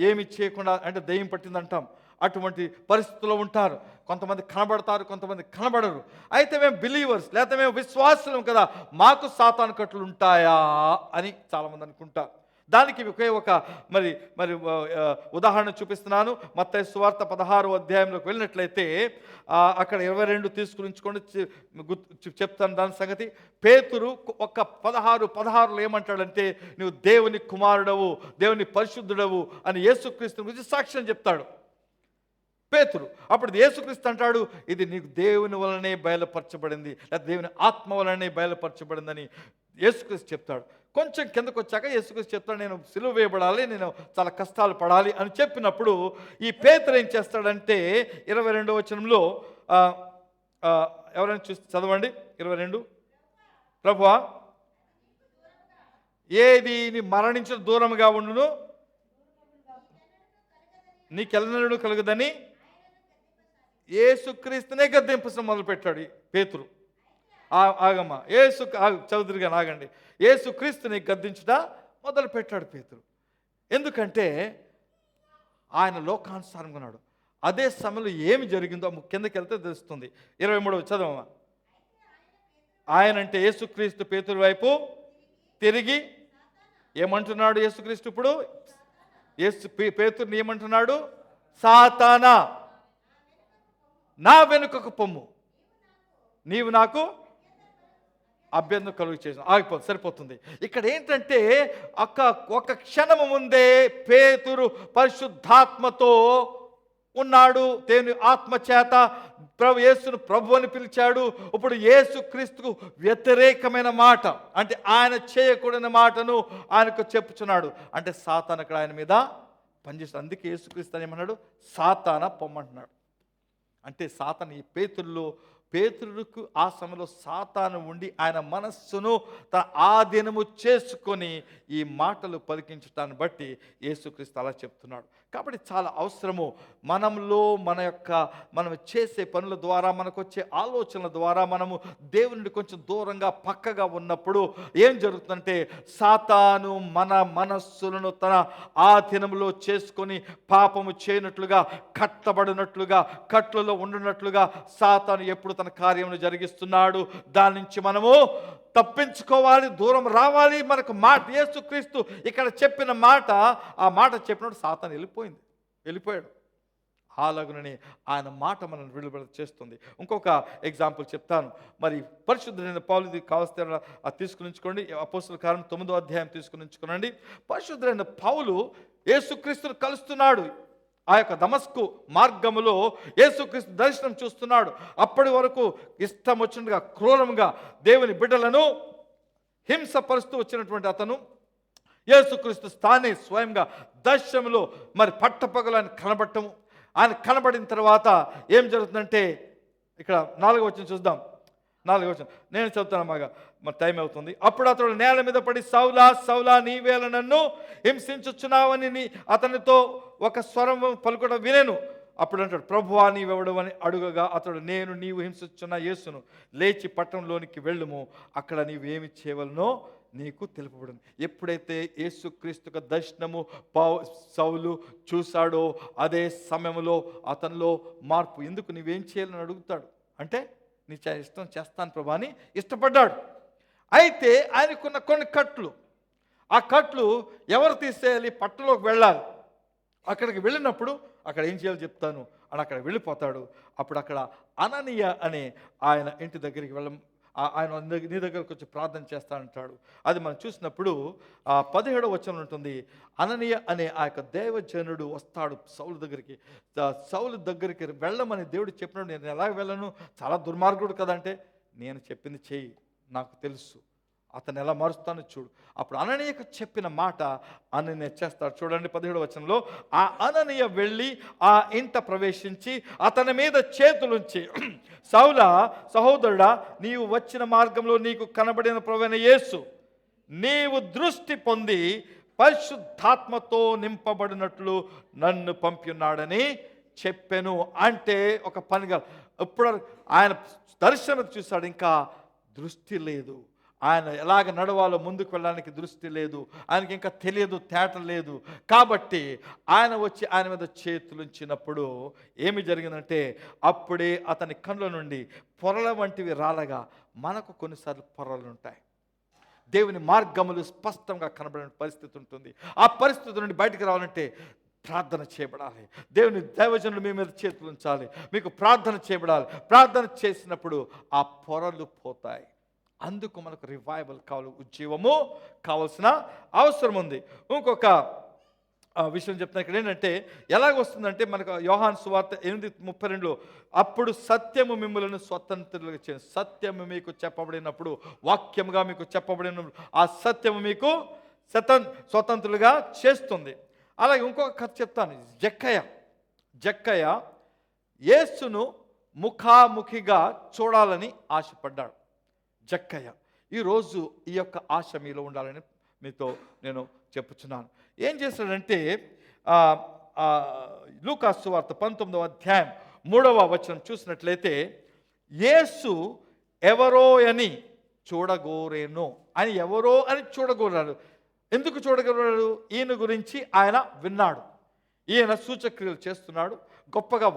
ఏమి చేయకుండా, అంటే దెయ్యం పట్టిందంటాం, అటువంటి పరిస్థితుల్లో ఉంటారు. కొంతమంది కనబడతారు, కొంతమంది కనబడరు. అయితే మేము బిలీవర్స్ లేకపోతే మేము విశ్వాసులం కదా, మాకు సాతాను కట్లు ఉంటాయా అని చాలామంది అనుకుంటారు. దానికి ఒకే ఒక మరి మరి ఉదాహరణ చూపిస్తున్నాను. మత్తయి సువార్త 16వ అధ్యాయంలోకి వెళ్ళినట్లయితే అక్కడ 22 తీసుకుని ఉంచుకొని చెప్తాను దాని సంగతి. పేతురు ఒక 16 ఏమంటాడంటే, నువ్వు దేవుని కుమారుడవు, దేవుని పరిశుద్ధుడవు అని యేసుక్రీస్తు గురించి సాక్ష్యం చెప్తాడు పేతురు. అప్పుడు యేసుక్రీస్తు అంటాడు, ఇది నీకు దేవుని వలనే బయలుపరచబడింది, లేదా దేవుని ఆత్మ వలనే బయలుపరచబడిందని యేసుక్రీస్తు చెప్తాడు. కొంచెం కిందకు వచ్చాక యేసుక్రీస్తు చెప్తాడు, నేను సిలువ వేయబడాలి, నేను చాలా కష్టాలు పడాలి అని చెప్పినప్పుడు ఈ పేతురు ఏం చేస్తాడంటే 22వ వచనంలో ఎవరైనా చూసి చదవండి 22. ప్రభువా, ఏది నీ మరణించిన దూరంగా ఉండును, నీకెల్లనూ కలుగుదని యేసుక్రీస్తునే గద్దెంపసం మొదలుపెట్టాడు పేతురు. ఆగమ్మ, చౌదరిగా ఆగండి. యేసుక్రీస్తుని గద్దించుట మొదలుపెట్టాడు పేతురు. ఎందుకంటే ఆయన లోకానుసారంగా ఉన్నాడు. అదే సమయంలో ఏమి జరిగిందో కిందకి వెళ్తే తెలుస్తుంది. 23 చదవమ్మా. ఆయన అంటే యేసుక్రీస్తు పేతురు వైపు తిరిగి ఏమంటున్నాడు యేసుక్రీస్తు? ఇప్పుడు పేతురుని ఏమంటున్నాడు? సాతానా, నా వెనుకకు పొమ్ము, నీవు నాకు అభ్యంతరం కలుగు చేసిన. సరిపోతుంది. ఇక్కడ ఏంటంటే ఒక క్షణము ముందే పేతురు పరిశుద్ధాత్మతో ఉన్నాడు, దేవుని ఆత్మ చేత యేసును ప్రభు అని పిలిచాడు. ఇప్పుడు యేసుక్రీస్తుకు వ్యతిరేకమైన మాట, అంటే ఆయన చేయకూడని మాటను ఆయనకు చెప్పుచున్నాడు. అంటే సాతాను అక్కడ ఆయన మీద పనిచేస్తాడు. అందుకే యేసుక్రీస్తు ఏమన్నాడు? సాతాన పొమ్మంటున్నాడు. అంటే సాతాను ఈ పేతురుకు ఆ సమయంలో సాతాను ఉండి ఆయన మనస్సును తన ఆధీనము చేసుకొని ఈ మాటలు పలికించటాన్ని బట్టి యేసుక్రీస్తు అలా చెప్తున్నాడు. కాబట్టి చాలా అవసరము మనంలో మనం చేసే పనుల ద్వారా, మనకు వచ్చే ఆలోచనల ద్వారా మనము దేవుని కొంచెం దూరంగా పక్కగా ఉన్నప్పుడు ఏం జరుగుతుందంటే సాతాను మన మనస్సులను తన ఆధీనంలో చేసుకొని పాపము చేయనట్లుగా, కట్టబడినట్లుగా, కట్లలో ఉండినట్లుగా సాతాను ఎప్పుడు తన కార్యమును జరిగిస్తున్నాడు. దాని నుంచి మనము తప్పించుకోవాలి, దూరం రావాలి. మనకు మాట యేసుక్రీస్తు ఇక్కడ చెప్పిన మాట, ఆ మాట చెప్పినప్పుడు సాతాను వెళ్ళిపోయాడు. అలాగునని ఆయన మాట మనల్ని విడుదల చేస్తుంది. ఇంకొక ఎగ్జాంపుల్ చెప్తాను. మరి పరిశుద్ధుడైన పౌలు కావస్తే తీసుకుని ఉంచుకోండి. అపోస్తలుల కార్యం 9వ అధ్యాయం తీసుకుని ఉంచుకోనండి. పరిశుద్ధుడైన పౌలు యేసుక్రీస్తును కలుస్తున్నాడు. ఆ యొక్క దమస్కు మార్గములో యేసుక్రీస్తు దర్శనం చూస్తున్నాడు. అప్పటి వరకు ఇష్టం వచ్చినట్టుగా క్రూరంగా దేవుని బిడ్డలను హింసపరుస్తూ వచ్చినటువంటి అతను యేసుక్రీస్తు స్థానే స్వయంగా దర్శనంలో మరి పట్టపగలు ఆయన కనబడటము. ఆయన కనబడిన తర్వాత ఏం జరుగుతుందంటే ఇక్కడ 4వ వచనం చూద్దాం. 4వ వచనం నేను చెప్తాను బాగా, మరి టైం అవుతుంది. అప్పుడు అతడు నేల మీద పడి, సౌలా సౌలా, నీవేళ నన్ను హింసించుచున్నావని అతనితో ఒక స్వరం పలుకడం వినేను. అప్పుడు అంటాడు, ప్రభువా నీవెవడు అని అడుగగా అతడు, నేను నీవు హింసించున్న యేసును, లేచి పట్టణంలోనికి వెళ్ళుము, అక్కడ నీవు ఏమి చేయవలనో నీకు తెలుపబడింది. ఎప్పుడైతే యేసుక్రీస్తు దర్శనము సౌలు చూశాడో అదే సమయంలో అతనిలో మార్పు. ఎందుకు నీవేం చేయాలని అడుగుతాడు అంటే, నీ ఇష్టం చేస్తాను ప్రభా అని ఇష్టపడ్డాడు. అయితే ఆయనకున్న కొన్ని కట్లు, ఆ కట్లు ఎవరు తీసేయాలి? పట్టణంలోకి వెళ్ళాలి. అక్కడికి వెళ్ళినప్పుడు అక్కడ ఏం చేయాలో చెప్తాను అని అక్కడ వెళ్ళిపోతాడు. అప్పుడు అక్కడ అననీయ అనే ఆయన ఇంటి దగ్గరికి ఆయన నీ దగ్గరకు వచ్చి ప్రార్థన చేస్తానంటాడు. అది మనం చూసినప్పుడు 17వ వచనం ఉంటుంది. అననీయ అనే ఆ యొక్క దేవజనుడు వస్తాడు సౌలు దగ్గరికి. సౌలు దగ్గరికి వెళ్ళమని దేవుడు చెప్పినాడు. నేను ఎలా వెళ్ళను, చాలా దుర్మార్గుడు కదంటే, నేను చెప్పింది చెయ్యి, నాకు తెలుసు, అతను ఎలా మారుస్తానో చూడు. అప్పుడు అననీయకు చెప్పిన మాట అననీయ చేస్తాడు. చూడండి 17వ వచనంలో, ఆ అననీయ వెళ్ళి ఆ ఇంట ప్రవేశించి అతని మీద చేతులుంచి, సౌలా సహోదరుడా, నీవు వచ్చిన మార్గంలో నీకు కనబడిన ప్రభువైన యేసు నీవు దృష్టి పొంది పరిశుద్ధాత్మతో నింపబడినట్లు నన్ను పంపినాడని చెప్పాను. అంటే ఒక పనిగా ఇప్పుడు ఆయన దర్శనం చూశాడు, ఇంకా దృష్టి లేదు. ఆయన ఎలాగ నడవాలో ముందుకు వెళ్ళడానికి దృష్టి లేదు. ఆయనకి ఇంకా తెలియదు, తేట లేదు. కాబట్టి ఆయన వచ్చి ఆయన మీద చేతులుంచినప్పుడు ఏమి జరిగిందంటే, అప్పుడే అతని కళ్ళ నుండి పొరల వంటివి రాలగా, మనకు కొన్నిసార్లు పొరలు ఉంటాయి. దేవుని మార్గములు స్పష్టంగా కనబడిన పరిస్థితి ఉంటుంది. ఆ పరిస్థితి నుండి బయటకు రావాలంటే ప్రార్థన చేయబడాలి. దేవుని దైవజనులు మీ మీద చేతులు ఉంచాలి, మీకు ప్రార్థన చేయబడాలి. ప్రార్థన చేసినప్పుడు ఆ పొరలు పోతాయి. అందుకు మనకు రివైవల్ కావాలి, ఉజ్జీవము కావాల్సిన అవసరం ఉంది. ఇంకొక విషయం చెప్తున్నా ఇక్కడ ఏంటంటే, ఎలాగొస్తుందంటే మనకు యోహాను సువార్త 8:32 అప్పుడు సత్యము మిమ్ములను స్వతంత్రులుగా చేయండి. సత్యము మీకు చెప్పబడినప్పుడు, వాక్యముగా మీకు చెప్పబడినప్పుడు ఆ సత్యము మీకు స్వతంత్రులుగా చేస్తుంది. అలాగే ఇంకొక కథ చెప్తాను. జక్కయ్య యేసును ముఖాముఖిగా చూడాలని ఆశపడ్డాడు. జక్కయ్య ఈరోజు ఈ యొక్క ఆశ మీలో ఉండాలని మీతో నేను చెప్పుచున్నాను. ఏం చేశాడంటే లూకాసు సువార్త 19వ అధ్యాయం 3వ వచనం చూసినట్లయితే, యేసు ఎవరో అని చూడగోరేను అని, ఎవరో అని చూడగోరాడు. ఎందుకు చూడగోరాడు? ఈయన గురించి ఆయన విన్నాడు. ఈయన సూచక్రియలు చేస్తున్నాడు, గొప్పగా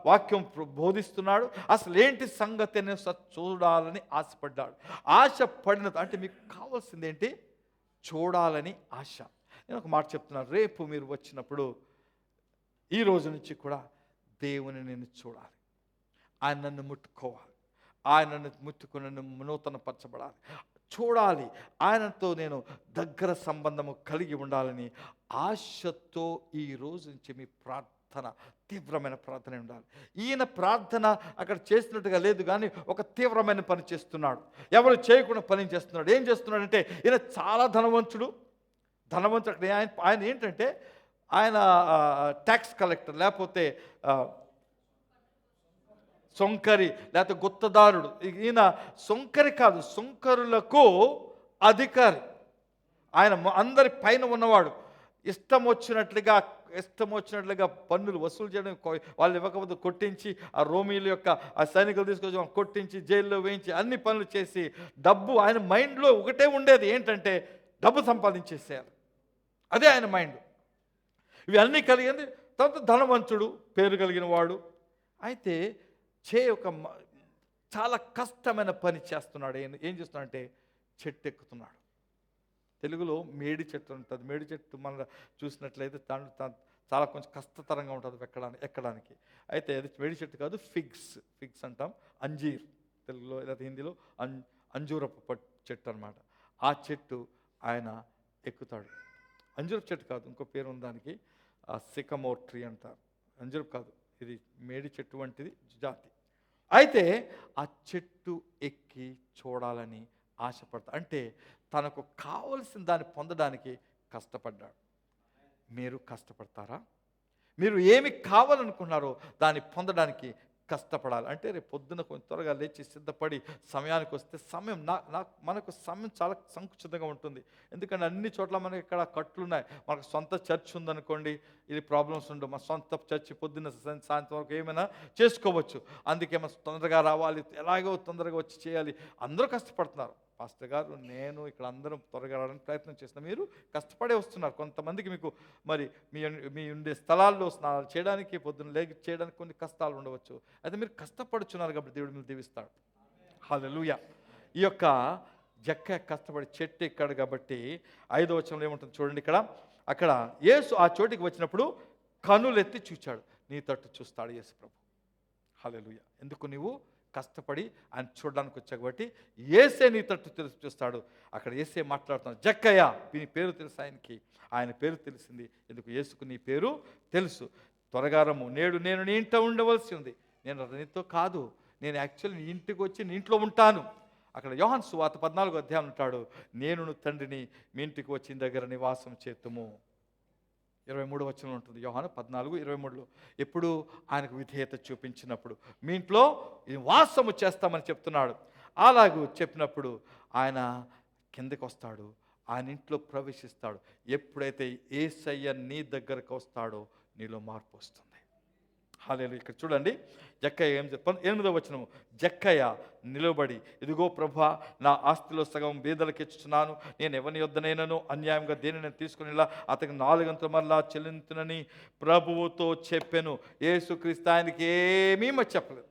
వాక్యం బోధిస్తున్నాడు. అసలు ఏంటి సంగతి అని చూడాలని ఆశపడ్డాడు. ఆశపడిన అంటే మీకు కావాల్సింది ఏంటి? చూడాలని ఆశ. నేను ఒక మాట చెప్తున్నాను, రేపు మీరు వచ్చినప్పుడు ఈ రోజు నుంచి కూడా దేవుని నేను చూడాలి, ఆయన నన్ను ముట్టుకోవాలి, ఆయన నన్ను ముట్టుకుని నన్ను నూతనపరచబడాలి, చూడాలి, ఆయనతో నేను దగ్గర సంబంధము కలిగి ఉండాలని ఆశతో ఈ రోజు నుంచి మీ ప్రార్థన, తీవ్రమైన ప్రార్థన ఉండాలి. ఈయన ప్రార్థన అక్కడ చేసినట్టుగా లేదు, కానీ ఒక తీవ్రమైన పని చేస్తున్నాడు. ఎవరు చేయకుండా పని చేస్తున్నాడు. ఏం చేస్తున్నాడంటే, ఈయన చాలా ధనవంతుడు. అక్కడ ఆయన ఏంటంటే, ఆయన ట్యాక్స్ కలెక్టర్, లేకపోతే సొంకరి, లేకపోతే గుత్తదారుడు. ఈయన సొంకరి కాదు, సొంకరులకు అధికారి. ఆయన అందరి పైన ఉన్నవాడు. ఇష్టం వచ్చినట్లుగా పన్నులు వసూలు చేయడం, వాళ్ళు ఇవ్వకపోతే కొట్టించి, ఆ రోమీల యొక్క ఆ సైనికులు తీసుకొచ్చి కొట్టించి జైల్లో వేయించి అన్ని పనులు చేసి, డబ్బు ఆయన మైండ్లో ఒకటే ఉండేది, ఏంటంటే డబ్బు సంపాదించేసేయాలి. అదే ఆయన మైండ్. ఇవి అన్నీ కలిగింది. తర్వాత ధనవంతుడు, పేరు కలిగిన వాడు. అయితే ఒక చాలా కష్టమైన పని చేస్తున్నాడు. ఏం చేస్తున్నాడంటే, చెట్టు ఎక్కుతున్నాడు. తెలుగులో మేడి చెట్టు ఉంటుంది. మేడి చెట్టు మనం చూసినట్లయితే చాలా కొంచెం కష్టతరంగా ఉంటుంది ఎక్కడానికి. అయితే అది మేడి చెట్టు కాదు, ఫిగ్స్ అంటాం. అంజీర్ తెలుగులో లేదా హిందీలో అంజూరపు చెట్టు అనమాట. ఆ చెట్టు ఆయన ఎక్కుతాడు. అంజూరపు చెట్టు కాదు, ఇంకో పేరు ఉంది దానికి, సికమోర్ ట్రీ అంటారు. అంజూరపు కాదు, ఇది మేడి చెట్టు వంటిది జాతి. అయితే ఆ చెట్టు ఎక్కి చూడాలని ఆశపడతాడు. అంటే తనకు కావలసిన దాన్ని పొందడానికి కష్టపడ్డాడు. మీరు కష్టపడతారా? మీరు ఏమి కావాలనుకున్నారో దాన్ని పొందడానికి కష్టపడాలి. అంటే రేపు పొద్దున కొంచెం త్వరగా లేచి సిద్ధపడి సమయానికి వస్తే, మనకు సమయం చాలా సంకుచితంగా ఉంటుంది. ఎందుకంటే అన్ని చోట్ల మనకి ఇక్కడ కట్లు ఉన్నాయి. మనకు సొంత చర్చ్ ఉందనుకోండి, ఇది ప్రాబ్లమ్స్ ఉండవు. మన సొంత చర్చ్ పొద్దున్న సాయంత్రం వరకు ఏమైనా చేసుకోవచ్చు. అందుకే మనం తొందరగా రావాలి, ఎలాగో తొందరగా వచ్చి చేయాలి. అందరూ కష్టపడుతున్నారు. పాస్టర్ గారు, నేను ఇక్కడ అందరం త్వరగా రావడానికి ప్రయత్నం చేస్తున్నా. మీరు కష్టపడే వస్తున్నారు. కొంతమందికి మీకు మరి మీ ఉండే స్థలాల్లో స్నానాలు చేయడానికి, పొద్దున్న లేచి చేయడానికి కొన్ని కష్టాలు ఉండవచ్చు. అయితే మీరు కష్టపడుచున్నారు కాబట్టి దేవుడు మీరు దీవిస్తాడు. హల్లెలూయా. ఈ యొక్క జక్కయ్య కష్టపడి చెట్టు ఎక్కాడు కాబట్టి 5వ వచనంలో ఏముంటుంది చూడండి. అక్కడ యేసు ఆ చోటికి వచ్చినప్పుడు కనులెత్తి చూచాడు. నీ తట్టు చూస్తాడు యేసు ప్రభు. హల్లెలూయా. ఎందుకు? నీవు కష్టపడి ఆయన చూడడానికి వచ్చావు కాబట్టి యేసే నీ తట్టు చూస్తాడు. అక్కడ యేసే మాట్లాడుతున్నాడు. జక్కయ్య, నీ పేరు తెలుసు ఆయనకి. ఆయన పేరు తెలిసింది. ఎందుకు? యేసుకు నీ పేరు తెలుసు. త్వరగా రమ్ము, నేడు నేను నీ ఇంట ఉండవలసి ఉంది. నేను నీతో కాదు, నేను యాక్చువల్లీ నీ ఇంటికి వచ్చి నీ ఇంట్లో ఉంటాను. అక్కడ యోహాను సువార్త 14వ అధ్యాయం ఉంటాడు, నేను తండ్రిని మీ ఇంటికి వచ్చిన దగ్గర నివాసం చేతుము. 23వ వచనం ఉంటుంది యోహాను 14:23. ఎప్పుడు? ఆయనకు విధేయత చూపించినప్పుడు, మీ ఇంట్లో వాసము చేస్తామని చెప్తున్నాడు. అలాగూ చెప్పినప్పుడు ఆయన కిందకి వస్తాడు, ఆయన ఇంట్లో ప్రవేశిస్తాడు. ఎప్పుడైతే యేసయ్య నీ దగ్గరకు వస్తాడో నీలో మార్పు వస్తుంది. హల్లెలూయా. ఇక్కడ చూడండి, జక్కయ్య 8వ వచనము. జక్కయ్య నిలబడి, ఇదిగో ప్రభువా, నా ఆస్తిలో సగం బీదలకు ఇచ్చుచున్నాను. నేను ఎవరి యొద్దనైనను అన్యాయంగా దేనిని తీసుకునిలా అతనికి 4 మరలా చెల్లించునని ప్రభువుతో చెప్పెను. యేసుక్రీస్తు ఆయనకి ఏమీ చెప్పలేదు.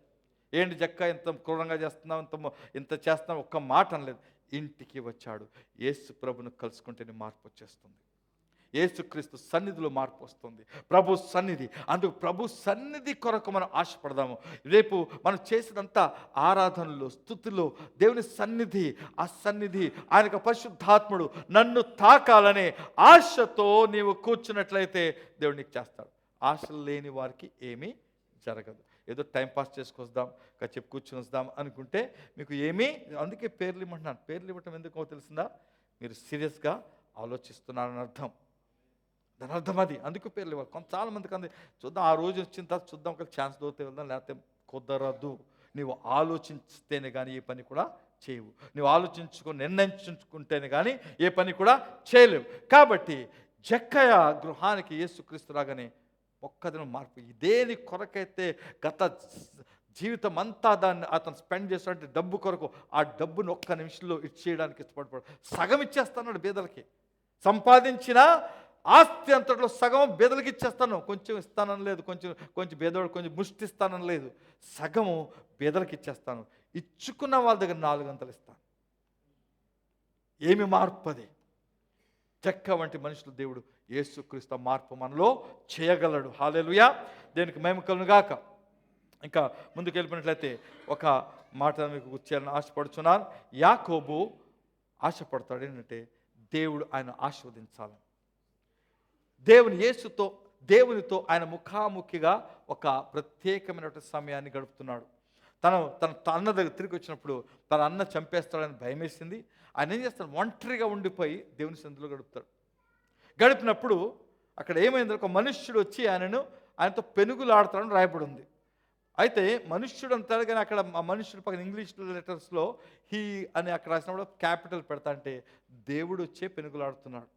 ఏంటి జక్క ఇంత క్రూరంగా చేస్తున్నావు, ఇంత చేస్తున్నావు, ఒక్క మాట అనలేదు. ఇంటికి వచ్చాడు. యేసు ప్రభును కలుసుకుంటేనే మార్పు వచ్చేస్తుంది. యేసుక్రీస్తు సన్నిధిలో మార్పు వస్తుంది. ప్రభు సన్నిధి, అందుకు ప్రభు సన్నిధి కొరకు మనం ఆశపడదాము. రేపు మనం చేసినంత ఆరాధనలు, స్తుతులు, దేవుని సన్నిధి, ఆ సన్నిధి ఆయనకు పరిశుద్ధాత్ముడు నన్ను తాకాలనే ఆశతో నీవు కూర్చున్నట్లయితే దేవుడు నీకు చేస్తాడు. ఆశలు లేని వారికి ఏమీ జరగదు. ఏదో టైంపాస్ చేసుకొద్దాం, చెప్పి కూర్చుని వద్దాం అనుకుంటే మీకు ఏమీ, అందుకే పేర్లు ఇవ్వమంటున్నాను. పేర్లు ఇవ్వటం ఎందుకో తెలిసిందా? మీరు సీరియస్గా ఆలోచిస్తున్నారని అర్థం. దాని అర్థం అది. అందుకు పేర్లు ఇవ్వాలి. చాలా మందికి అంది చూద్దాం, ఆ రోజు వచ్చిన తర్వాత చూద్దాం, ఒక ఛాన్స్ దొరికితే వెళ్దాం, లేకపోతే కుదరదు. నీవు ఆలోచిస్తేనే కానీ ఏ పని కూడా చేయవు. నువ్వు ఆలోచించుకొని నిర్ణయించుకుంటేనే కానీ ఏ పని కూడా చేయలేవు. కాబట్టి జక్కయ్య గృహానికి యేసుక్రీస్తు రాగానే ఒక్కదినం మార్పు. దేని కొరకైతే గత జీవితం అంతా దాన్ని అతను స్పెండ్ చేస్తాడంటే డబ్బు కొరకు, ఆ డబ్బును ఒక్క నిమిషంలో ఇచ్చేయడానికి ఇష్టపడిపోయాడు. సగం ఇచ్చేస్తున్నాడు బేదలకి. సంపాదించిన ఆస్తి అంతట్లో సగం బేదలకి ఇచ్చేస్తాను, కొంచెం ఇస్తానని లేదు, కొంచెం బేదవాడు కొంచెం ముష్టి ఇస్తానని లేదు, సగము బేదలకి ఇచ్చేస్తాను, ఇచ్చుకున్న వాళ్ళ దగ్గర 4 గంటలు ఇస్తాను. ఏమి మార్పు అది! జక్క వంటి మనుషులు దేవుడు యేసుక్రీస్తు మార్పు మనలో చేయగలడు. హల్లెలూయా, దేనికి మహిమ కలుగును గాక. ఇంకా ముందుకు వెళ్ళిపోయినట్లయితే ఒక మాట మీకు గుర్చేయాలని ఆశపడుచున్నాను. యాకోబు ఆశపడతాడు ఏంటంటే దేవుడు ఆయన ఆశీర్వదించాలని. దేవునితో ఆయన ముఖాముఖిగా ఒక ప్రత్యేకమైనటువంటి సమయాన్ని గడుపుతున్నాడు. తన అన్న దగ్గర తిరిగి వచ్చినప్పుడు తన అన్న చంపేస్తాడని భయం వేసింది. ఆయన ఏం చేస్తాడు? ఒంటరిగా ఉండిపోయి దేవుని సన్నిధిలో గడుపుతాడు. గడిపినప్పుడు అక్కడ ఏమైంది? ఒక మనుష్యుడు వచ్చి ఆయనతో పెనుగులాడతాడని రాయబడి ఉంది. అయితే మనుష్యుడు అంటాడు, కానీ అక్కడ ఆ మనుష్యుడు పక్కన ఇంగ్లీష్ లెటర్స్లో హీ అని అక్కడ రాసినప్పుడు క్యాపిటల్ పెడతా అంటే దేవుడు వచ్చే పెనుగులాడుతున్నాడు.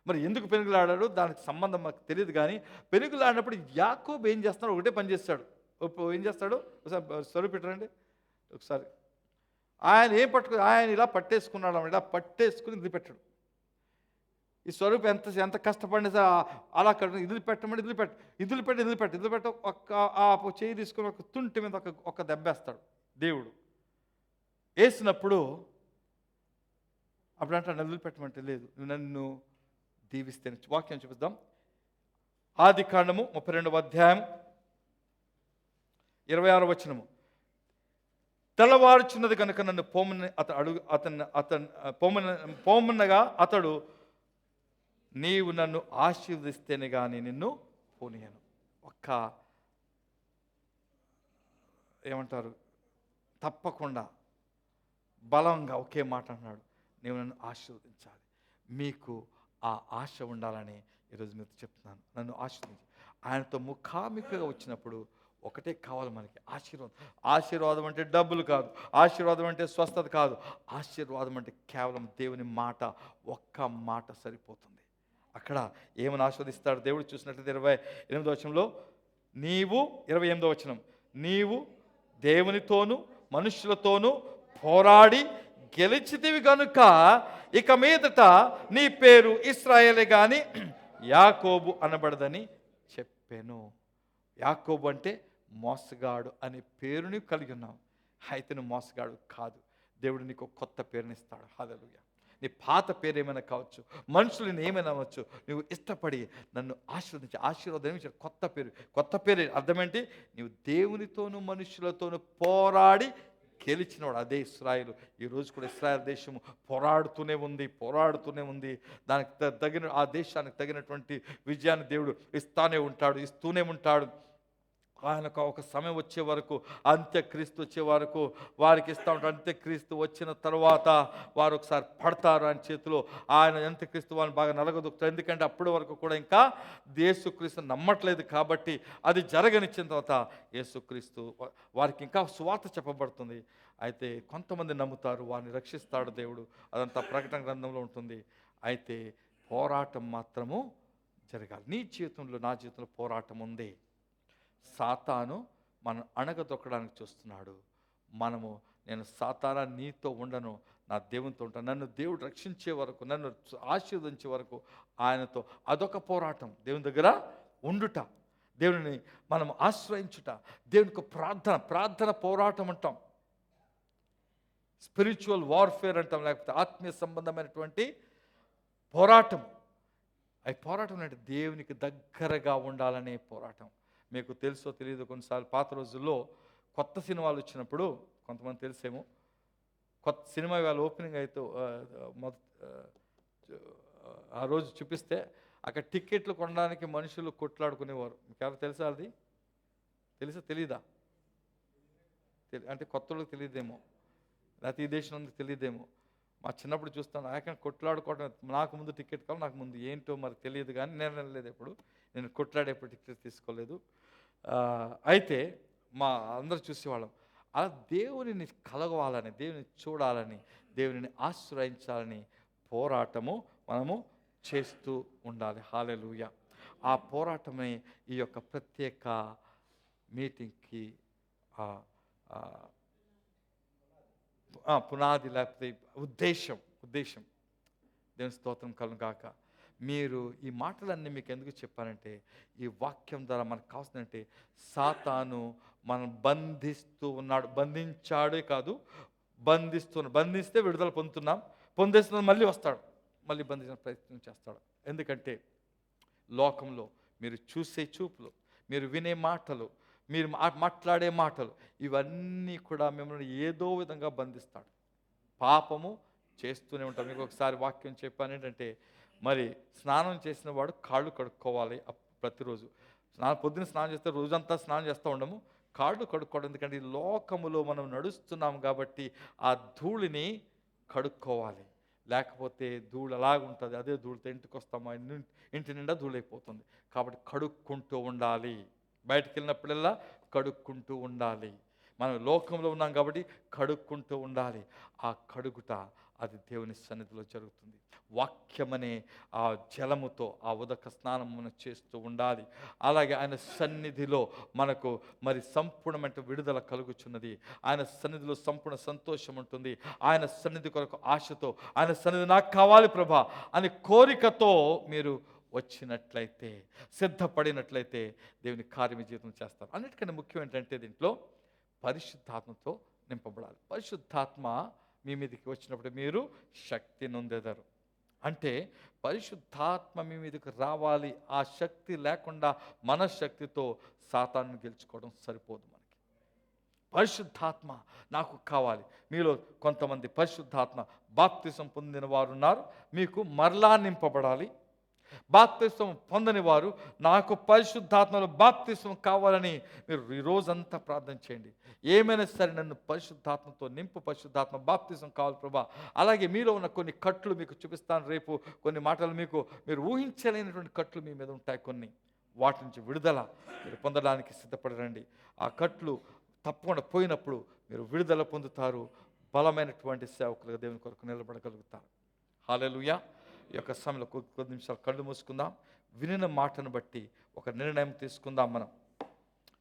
మరి ఎందుకు పెనుగులాడాడు దానికి సంబంధం మాకు తెలియదు. కానీ పెనుగులాడినప్పుడు యాకోబు ఏం చేస్తున్నాడు? ఒకటే పని చేస్తాడు. ఏం చేస్తాడు? ఒకసారి స్వరూపు పెట్టరండి ఒకసారి. ఆయన ఏం ఆయన ఇలా పట్టేసుకున్నాడు అన్నమాట. ఇలా పట్టేసుకుని ఇది పెట్టాడు. ఈ స్వరూపు ఎంత కష్టపడినా అలా ఇదిలి పెట్టమని ఇదిలి పెట్టి ఒక్క చేయి తీసుకుని ఒక తుంటి మీద ఒక దెబ్బేస్తాడు దేవుడు. వేసినప్పుడు అప్పుడు అంటే నదులు పెట్టమంటే లేదు, నువ్వు నన్ను దీవిస్తే. వాక్యం చూపిద్దాం. ఆదికాండము 32వ అధ్యాయం 26వ వచనము. తెల్లవారుచున్నది కనుక నన్ను పోమన్నగా అతడు నీవు నన్ను ఆశీర్వదిస్తేనే కానీ నిన్ను పోనీయను. ఏమంటారు, తప్పకుండా బలంగా ఒకే మాట అన్నాడు, నీవు నన్ను ఆశీర్వదించాలి. మీకు ఆ ఆశ ఉండాలని ఈరోజు మీతో చెప్తున్నాను. నన్ను ఆశీర్వదించి ఆయనతో ముఖాముఖిగా వచ్చినప్పుడు ఒకటే కావాలి మనకి, ఆశీర్వాదం. ఆశీర్వాదం అంటే డబ్బులు కాదు, ఆశీర్వాదం అంటే స్వస్థత కాదు, ఆశీర్వాదం అంటే కేవలం దేవుని మాట, ఒక్క మాట సరిపోతుంది. అక్కడ ఏమని ఆస్వాదిస్తాడు దేవుడు చూసినట్లయితే 28వ వచనంలో, 28వ వచనం, నీవు దేవునితోనూ మనుషులతోనూ పోరాడి గెలిచితివి గనుక ఇక మీదట నీ పేరు ఇశ్రాయేలే గాని యాకోబు అనబడదని చెప్పాను. యాకోబు అంటే మోసగాడు అనే పేరుని కలిగి ఉన్నావు. అయితే నువ్వు మోసగాడు కాదు. దేవుడు నీకు కొత్త పేరునిస్తాడు. హల్లెలూయా. నీ పాత పేరు ఏమైనా కావచ్చు, మనుషులను ఏమైనా అవ్వచ్చు, నువ్వు ఇష్టపడి నన్ను ఆశీర్వదించి ఆశీర్వాదం ఇచ్చాడు. కొత్త పేరు అర్థమేంటి? నీవు దేవునితోనూ మనుషులతోనూ పోరాడి గెలిచినవాడు. అదే ఇశ్రాయేలు. ఈరోజు కూడా ఇశ్రాయేల్ దేశము పోరాడుతూనే ఉంది. దానికి తగిన ఆ దేశానికి తగినటువంటి విజయాన్ని దేవుడు ఇస్తూనే ఉంటాడు. ఆయనకు ఒక సమయం వచ్చే వరకు, అంత్యక్రీస్తు వచ్చే వరకు వారికి ఇస్తూ ఉంటాడు. అంత్యక్రీస్తు వచ్చిన తర్వాత వారు ఒకసారి పడతారు ఆయన చేతిలో. ఆయన అంత్యక్రీస్తు వారిని బాగా నలగదొక్కుతారు. ఎందుకంటే అప్పటి వరకు కూడా ఇంకా యేసుక్రీస్తు నమ్మట్లేదు. కాబట్టి అది జరగనిచ్చిన తర్వాత యేసుక్రీస్తు వారికి ఇంకా సువార్త చెప్పబడుతుంది. అయితే కొంతమంది నమ్ముతారు, వారిని రక్షిస్తాడు దేవుడు. అదంతా ప్రకటన గ్రంథంలో ఉంటుంది. అయితే పోరాటం మాత్రము జరగాలి. నీ జీవితంలో, నా జీవితంలో పోరాటం ఉంది. సాతాను మనం అణగదొక్కడానికి చూస్తున్నాడు. నేను సాతానా నీతో ఉండను, నా దేవునితో ఉంటాను. నన్ను దేవుడు రక్షించే వరకు, నన్ను ఆశీర్వదించే వరకు ఆయనతో. అదొక పోరాటం. దేవుని దగ్గర ఉండుట, దేవుని మనం ఆశ్రయించుట, దేవునికి ప్రార్థన పోరాటం అంటాం, స్పిరిచువల్ వార్ఫేర్ అంటాం, లేకపోతే ఆత్మీయ సంబంధమైనటువంటి పోరాటం. అవి పోరాటం అంటే దేవునికి దగ్గరగా ఉండాలనే పోరాటం. మీకు తెలుసో తెలియదు, కొన్నిసార్లు పాత రోజుల్లో కొత్త సినిమాలు వచ్చినప్పుడు, కొంతమంది తెలిసేమో, కొత్త సినిమా వాళ్ళ ఓపెనింగ్ అయితే ఆ రోజు చూపిస్తే అక్కడ టిక్కెట్లు కొనడానికి మనుషులు కొట్లాడుకునేవారు. మీకు ఎవరు తెలుసా? అది తెలీదా? అంటే కొత్త వాళ్ళకి తెలియదేమో, లేకపోతే ఈ దేశం ఉంది తెలియదేమో. మా చిన్నప్పుడు చూస్తాను ఆయన కొట్లాడుకోవడం, నాకు ముందు టికెట్ కావాలి, నాకు ముందు ఏంటో మరి తెలియదు, కానీ నేను వెళ్ళలేదు ఎప్పుడు, నేను కొట్లాడేప్పుడు టికెట్ తీసుకోలేదు. అయితే మా అందరూ చూసేవాళ్ళం. అలా దేవునిని కలగవాలని, దేవుని చూడాలని, దేవునిని ఆశ్రయించాలని పోరాటము మనము చేస్తూ ఉండాలి. హల్లెలూయా. ఆ పోరాటమే ఈ యొక్క ప్రత్యేక మీటింగ్కి పునాది, లేకపోతే ఉద్దేశం. దేవుని స్తోత్రం కలుగును గాక. మీరు ఈ మాటలన్నీ మీకు ఎందుకు చెప్పానంటే, ఈ వాక్యం ద్వారా మనకు కావాల్సిందంటే, సాతాను మనం బంధిస్తూ ఉన్నాడు, బంధించాడే కాదు బంధిస్తే విడుదల పొందేస్తున్నాం, మళ్ళీ వస్తాడు, మళ్ళీ బంధించిన ప్రయత్నం చేస్తాడు. ఎందుకంటే లోకంలో మీరు చూసే చూపులు, మీరు వినే మాటలు, మీరు మాట్లాడే మాటలు, ఇవన్నీ కూడా మిమ్మల్ని ఏదో విధంగా బంధిస్తాడు. పాపము చేస్తూనే ఉంటాం. మీకు ఒకసారి వాక్యం చెప్పాను ఏంటంటే, మరి స్నానం చేసిన వాడు కాళ్ళు కడుక్కోవాలి ప్రతిరోజు. పొద్దున్న స్నానం చేస్తే రోజంతా స్నానం చేస్తూ ఉండము, కాళ్ళు కడుక్కోవడం. ఎందుకంటే ఈ లోకములో మనం నడుస్తున్నాం కాబట్టి ఆ ధూళిని కడుక్కోవాలి, లేకపోతే ధూళి అలాగుంటుంది. అదే ధూళితో ఇంటికి వస్తాము, ఇంటి నిండా ధూళైపోతుంది. కాబట్టి కడుక్కుంటూ ఉండాలి, బయటికి వెళ్ళినప్పుడల్లా కడుక్కుంటూ ఉండాలి. మనం లోకంలో ఉన్నాం కాబట్టి కడుక్కుంటూ ఉండాలి. ఆ కడుగుట అది దేవుని సన్నిధిలో జరుగుతుంది. వాక్యమనే ఆ జలముతో ఆ ఉదక స్నానం మనం చేస్తూ ఉండాలి. అలాగే ఆయన సన్నిధిలో మనకు మరి సంపూర్ణమైన విడుదల కలుగుచున్నది. ఆయన సన్నిధిలో సంపూర్ణ సంతోషం ఉంటుంది. ఆయన సన్నిధి కొరకు ఆశతో, ఆయన సన్నిధి నాకు కావాలి ప్రభా అని కోరికతో మీరు వచ్చినట్లయితే, సిద్ధపడినట్లయితే దేవుని కార్య జీవితం చేస్తారు. అన్నిటికంటే ముఖ్యం ఏంటంటే దీంట్లో పరిశుద్ధాత్మతో నింపబడాలి. పరిశుద్ధాత్మ మీ మీదకి వచ్చినప్పుడు మీరు శక్తి నొందెదరు. అంటే పరిశుద్ధాత్మ మీ మీదకి రావాలి. ఆ శక్తి లేకుండా మన శక్తితో సాతాను గెలుచుకోవడం సరిపోదు. మనకి పరిశుద్ధాత్మ నాకు కావాలి. మీలో కొంతమంది పరిశుద్ధాత్మ బాప్తిసం పొందిన వారు ఉన్నారు, మీకు మరలా నింపబడాలి. బాప్తిసం పొందని వారు, నాకు పరిశుద్ధాత్మలో బాప్తిసం కావాలని మీరు ఈ రోజంతా ప్రార్థన చేయండి. ఏమైనా సరే నన్ను పరిశుద్ధాత్మతో నింపు, పరిశుద్ధాత్మ బాప్తిసం కావాలి ప్రభా. అలాగే మీలో ఉన్న కొన్ని కట్లు మీకు చూపిస్తాను రేపు. కొన్ని మాటలు మీరు ఊహించలేనటువంటి కట్లు మీ మీద ఉంటాయి. కొన్ని వాటి నుంచి విడుదల మీరు పొందడానికి సిద్ధపడి రండి. ఆ కట్లు తప్పకుండా పోయినప్పుడు మీరు విడుదల పొందుతారు. బలమైనటువంటి సేవకులుగా దేవుని కొరకు నిలబడగలుగుతారు. హల్లెలూయా. ఈ యొక్క సమయంలో కొద్ది నిమిషాలు కళ్ళు మూసుకుందాం. వినిన మాటను బట్టి ఒక నిర్ణయం తీసుకుందాం. మనం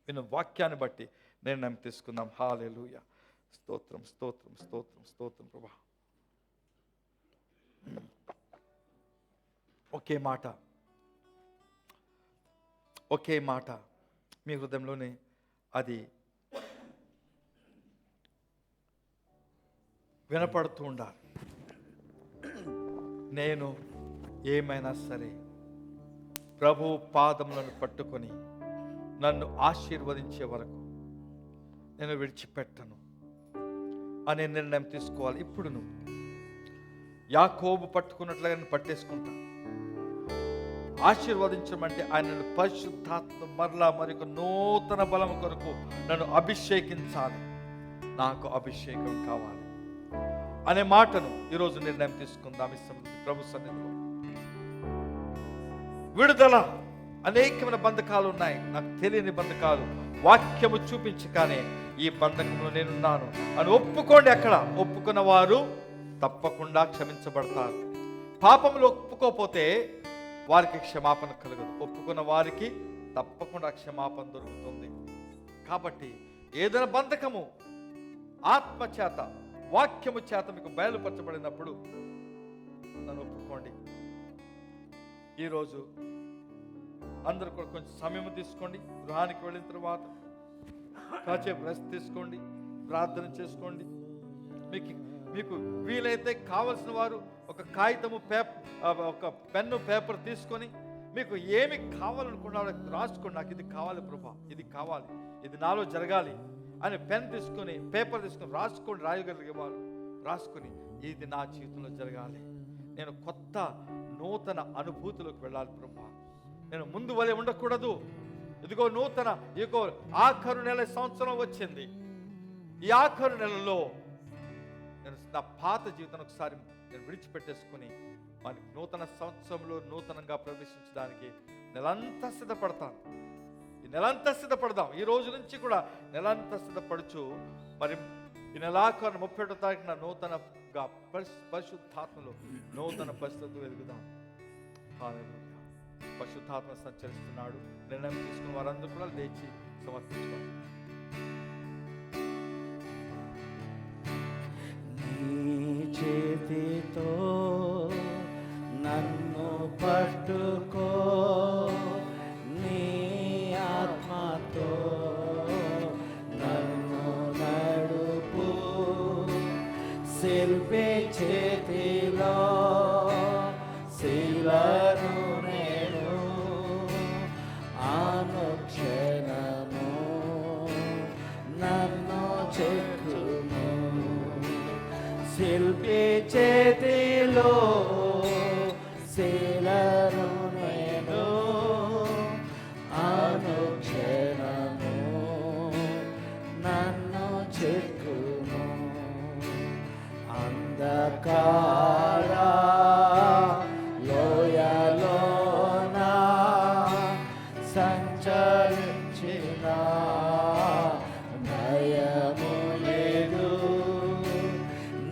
విన్న వాక్యాన్ని బట్టి నిర్ణయం తీసుకుందాం. హల్లెలూయా. స్తోత్రం స్తోత్రం స్తోత్రం స్తోత్రం ప్రభా. ఒకే మాట మీ హృదయంలోనే అది వినపడుతూ ఉండాలి. నేను ఏమైనా సరే ప్రభు పాదములను పట్టుకొని నన్ను ఆశీర్వదించే వరకు నేను విడిచిపెట్టను అనే నిర్ణయం తీసుకోవాలి. ఇప్పుడు నువ్వు యాకోబు పట్టుకున్నట్లుగా నేను పట్టేసుకుంటా. ఆశీర్వదించమంటే ఆయనను పరిశుద్ధాత్మ మరలా మరొక నూతన బలం కొరకు నన్ను అభిషేకించాలి, నాకు అభిషేకం కావాలి అనే మాటను ఈరోజు నిర్ణయం తీసుకుందాం. ప్రభు సన్నిధిలో విడుదల. అనేకమైన బంధకాలు ఉన్నాయి, నాకు తెలియని బంధకాలు. వాక్యము చూపించగానే ఈ బంధకంలో నేనున్నాను అని ఒప్పుకోండి. అక్కడ ఒప్పుకున్న వారు తప్పకుండా క్షమించబడతారు. పాపంలో ఒప్పుకోకపోతే వారికి క్షమాపణ కలగదు. ఒప్పుకున్న వారికి తప్పకుండా క్షమాపణ దొరుకుతుంది. కాబట్టి ఏదైనా బంధకము ఆత్మ చేత, వాక్యము చేత మీకు బయలుపరచబడినప్పుడు నన్ను ఒప్పుకోండి. ఈరోజు అందరూ కూడా కొంచెం సమయం తీసుకోండి. గృహానికి వెళ్ళిన తర్వాత కాసేపు రెస్ట్ తీసుకోండి, ప్రార్థన చేసుకోండి. మీకు వీలైతే కావలసిన వారు ఒక కాగితము ఒక పెన్ను పేపర్ తీసుకొని మీకు ఏమి కావాలనుకున్నారో రాసుకోండి. నాకు ఇది కావాలి ప్రభా, ఇది కావాలి, ఇది నాలో జరగాలి అని పెన్ తీసుకొని పేపర్ తీసుకొని రాసుకోండి. రాయగలిగే వారు రాసుకొని ఇది నా జీవితంలో జరగాలి, నేను కొత్త నూతన అనుభూతిలోకి వెళ్ళాలి ప్రభా, నేను ముందు వలె ఉండకూడదు. ఇదిగో ఇదిగో ఆఖరు నెల సంవత్సరం వచ్చింది. ఈ ఆఖరు నెలలో నేను నా పాత జీవితాన్ని ఒకసారి నేను విడిచిపెట్టేసుకుని మరి నూతన సంవత్సరంలో నూతనంగా ప్రవేశించడానికి నెలంతా సిద్ధపడతాను. ఈ నెలంతా సిద్ధపడదాం. ఈ రోజు నుంచి కూడా నెలంతా సిద్ధపడుచు మరి ఈ నెలాఖరు 31వ తారీఖున నూతనంగా పరిశుద్ధాత్మలో నూతన పరిస్థితులు ఎదుగుదాం. పరిశుద్ధాత్మ సంచరిస్తున్నాడు. నిర్ణయం తీసుకున్న వారందరూ కూడా లేచి సమర్పించుకోండి. నీ చేతితో నన్ను పట్టుకో, నీ ఆత్మతో నన్ను నడుపు, శిల్పి చేతిలో శిలను నేను అనుక్షణము నన్ను చెక్కుము, శిల్పి చేతిలో శిలను నేను అనుక్షణము నన్ను చెక్కుము, అంధకార లోయలోన సంచరించిన భయము లేదు,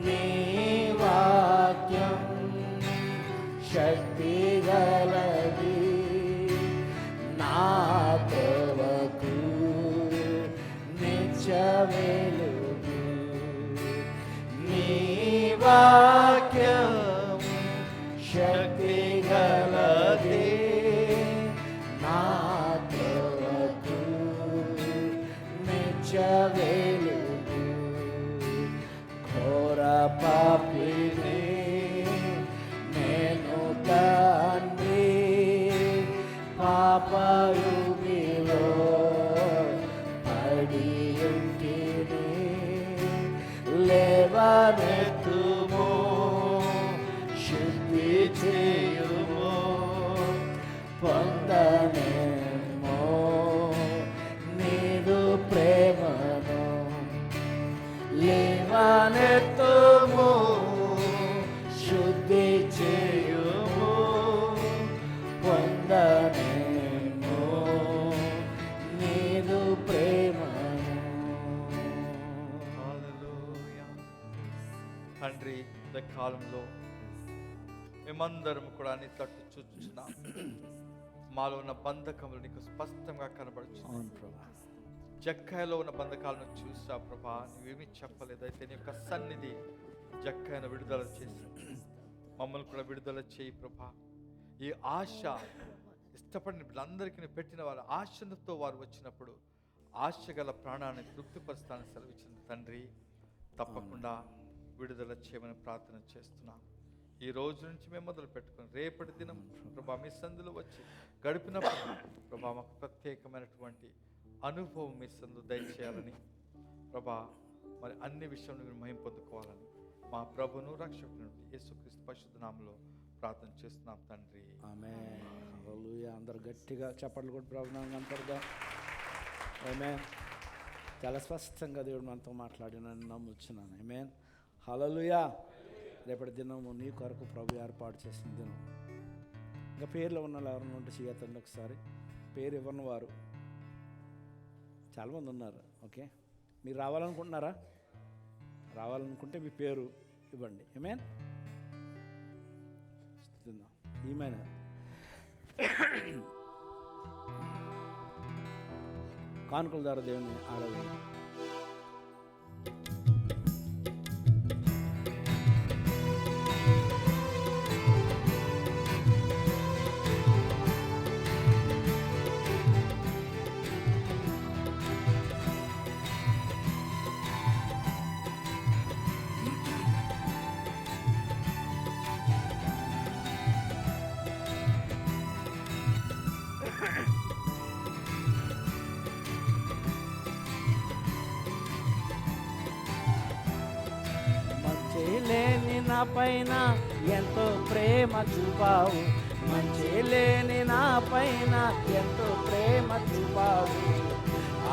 నీ వాక్యం శక్తి గలది, నా తోవకు నిత్య వెలుగు, నీ వాక్యం శక్తి గలది, నా తోవకు నిత్య వెలుగు, ఘోర పాపిని నేను తండ్రి, పాపయుగిలో పడి ఉంటిని, లేవనెత్తుము శుద్ధి చేయుము, పొందనేమో నీదు ప్రేమను, లేవనెత్తుము శుద్ధి చేయుము, పొందనేమో నీదు ప్రేమను. హల్లెలూయా. తండ్రి, ఈ కాలంలో మేమందరం కూడా నీ తట్టు చూచుచున్నాం. మాలో ఉన్న బంధకములు నీకు స్పష్టంగా కనబడుచు. జక్కయ్యలో ఉన్న బంధకాలను చూసా ప్రభా, నువ్వేమీ చెప్పలేదు. అయితే నీ యొక్క సన్నిధి జక్కయ్యను విడుదల చేసి మమ్మల్ని కూడా విడుదల చేయి ప్రభా. ఈ ఆశ ఇష్టపడిన వీళ్ళందరికీ పెట్టిన వారు ఆశతో వారు వచ్చినప్పుడు ఆశ గల ప్రాణాన్ని తృప్తిపరుస్తానని సెలవిచ్చింది తండ్రి. తప్పకుండా విడుదల చేయమని ప్రార్థన చేస్తున్నాం. ఈ రోజు నుంచి మేము మొదలు పెట్టుకుని రేపటి దినం ప్రభా మీ సందులో వచ్చి గడిపినప్పుడు ప్రభా మాకు ప్రత్యేకమైనటువంటి అనుభవం మీ సందు దయచేయాలని ప్రభా, మరి అన్ని విషయంలో మీరు మహిమ పొందుకోవాలని మా ప్రభును రక్షకుని యేసుక్రీస్తు పరిశుద్ధ నామములో ప్రార్థన చేస్తున్నాం తండ్రి. ఆమేన్. హల్లెలూయా. అందరూ గట్టిగా చప్పట్లు కొట్టి ప్రభునామమున అంటారుగా. ఆమేన్. చాలా స్పష్టంగా దేవుడు మనతో మాట్లాడినని నమ్ముచున్నాను. ఆమేన్. హల్లెలూయా. రేపటి దినము నీ కొరకు ప్రభు ఏర్పాటు చేసిన దినం. ఇంకా పేర్లు ఉన్న వాళ్ళు ఎవరైనా ఉంటే చేయతండి ఒకసారి. పేరు ఇవ్వని వారు చాలామంది ఉన్నారు. ఓకే, మీరు రావాలనుకుంటున్నారా? రావాలనుకుంటే మీ పేరు ఇవ్వండి. ఆమేన్. ఈమెన్ కానుకల ద్వారా దేవుని ఆరాధన. పైన ఎంతో ప్రేమ చూపావు, మంచి లేని నా పైన ఎంతో ప్రేమ చూపావు,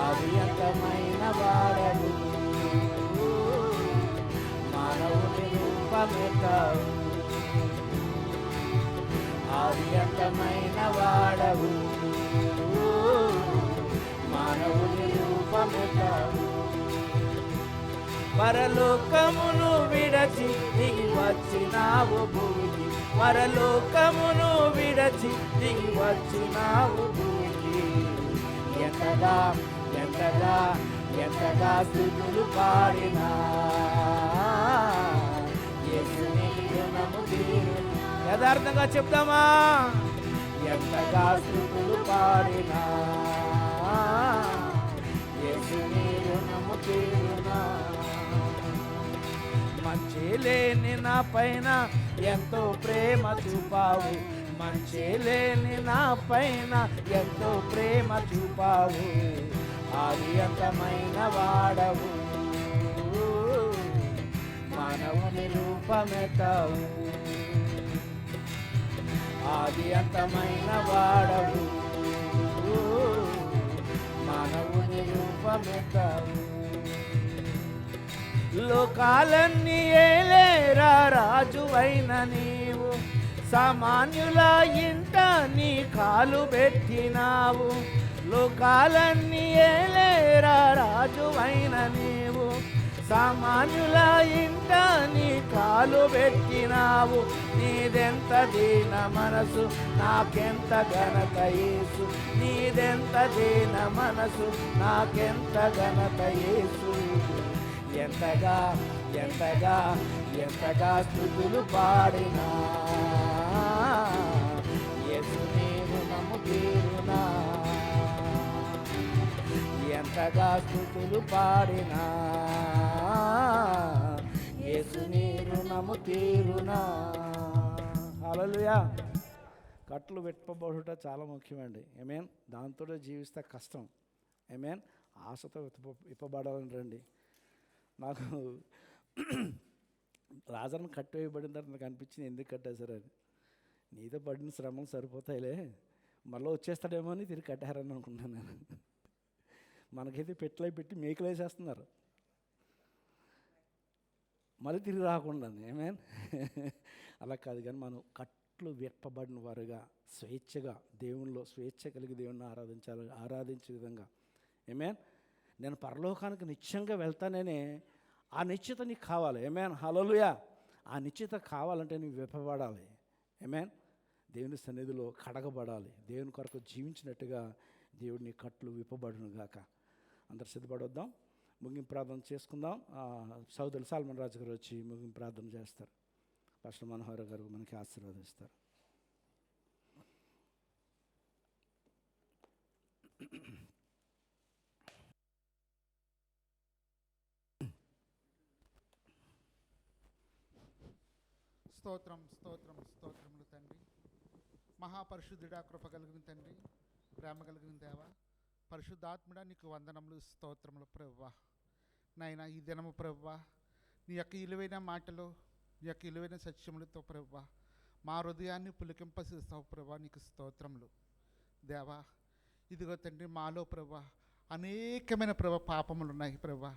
ఆదియంతమైన వాడవు, మానవుని రూపమెత్తావు, ఆదియంతమైన వాడవు, మానవుని రూపమెత్తావు. పరలోకమును విడచి దిగి వచ్చినావు భూమికి, పరలోకమును విడచి దిగి వచ్చినావు భూమికి, ఎంతగా ఎంతగా ఎంతగా స్తుతులు పాడినా యేసుని రుణము తీరు. యథార్థంగా చెప్తామా? ఎంతగా స్తుతులు పాడినా యేసుని రుణము తీరునా. మంచి లేని నా పైన ఎంతో ప్రేమ చూపావు, మంచి లేని నా పైన ఎంతో ప్రేమ చూపావు, ఆదియంతమైన వాడవు, మానవుని రూపమెత్తావు, ఆదియంతమైన వాడవు, మానవుని రూపమెత్తావు. లోకాలన్నీ ఏలేరా రాజువైన నీవు, సామాన్యుల ఇంట నీ కాలు పెట్టినావు, లోకాలన్నీ ఏలేరా రాజువైన నీవు, సామాన్యుల ఇంట నీ కాలు పెట్టినావు, నీదెంత దీన మనసు నాకెంత ఘనత యేసు, నీదెంత దీన మనసు నాకెంత ఘనత యేసు, ఎంతగా ఎంతగా ఎంతగా స్తుతులు పాడినా యేసుని రుణము తీరునా, ఎంతగా స్తుతులు పాడినా యేసుని రుణము తీరునా. హల్లెలూయా. కట్లు విప్పబడుట చాలా ముఖ్యమండి. ఆమేన్. దాంతో జీవిస్తే కష్టం. ఆమేన్. ఆశతో విప్పబడాలని రండి. నాకు రాజాను కట్టు వేయబడిన తర్వాత నాకు అనిపించింది, ఎందుకు కట్టేశారు అని. నీతో పడిన శ్రమలు సరిపోతాయిలే, మళ్ళీ వచ్చేస్తాడేమో అని తిరిగి కట్టారని అనుకున్నాను నేను. మనకైతే పెట్టులై పెట్టి మేకలు వేసేస్తున్నారు, మళ్ళీ తిరిగి రాకుండా. ఆమేన్. అలా కాదు, కానీ మనం కట్లు విప్పబడిన వారుగా స్వేచ్ఛగా దేవునిలో స్వేచ్ఛ కలిగి దేవుణ్ణి ఆరాధించే విధంగా. ఆమేన్. నేను పరలోకానికి నిత్యంగా వెళ్తాననే ఆ నిశ్చిత నీకు కావాలి. ఆమేన్. హల్లెలూయా. ఆ నిశ్చిత కావాలంటే నువ్వు విప్పబడాలి. ఆమేన్. దేవుని సన్నిధిలో కడగబడాలి, దేవుని కొరకు జీవించినట్టుగా దేవుడిని కట్లు విప్పబడును గాక. అందరు సిద్ధపడొద్దాం, ముగింపు ప్రార్థన చేసుకుందాం. సోదరులు సాల్మన్ రాజు గారు వచ్చి ముగింపు ప్రార్థన చేస్తారు. పాస్టర్ మనోహర్ గారు మనకి ఆశీర్వదిస్తారు. స్తోత్రం స్తోత్రం స్తోత్రములు తండ్రి, మహాపరిశుద్ధుడా, కృప కలిగిన తండ్రి, ప్రేమ కలిగిన దేవ, పరిశుద్ధాత్ముడా, నీకు వందనములు స్తోత్రములు ప్రభువా. నాయన ఈ దినము ప్రభువా, నీ యొక్క ఇలువైన మాటలు, నీ యొక్క ఇలువైన సత్యములతో ప్రభువా మా హృదయాన్ని పులికింపచేస్తావు ప్రభువా. నీకు స్తోత్రములు దేవా. ఇదిగో తండ్రి, మాలో ప్రభువా అనేకమైన పాపములు ఉన్నాయి ప్రభువా.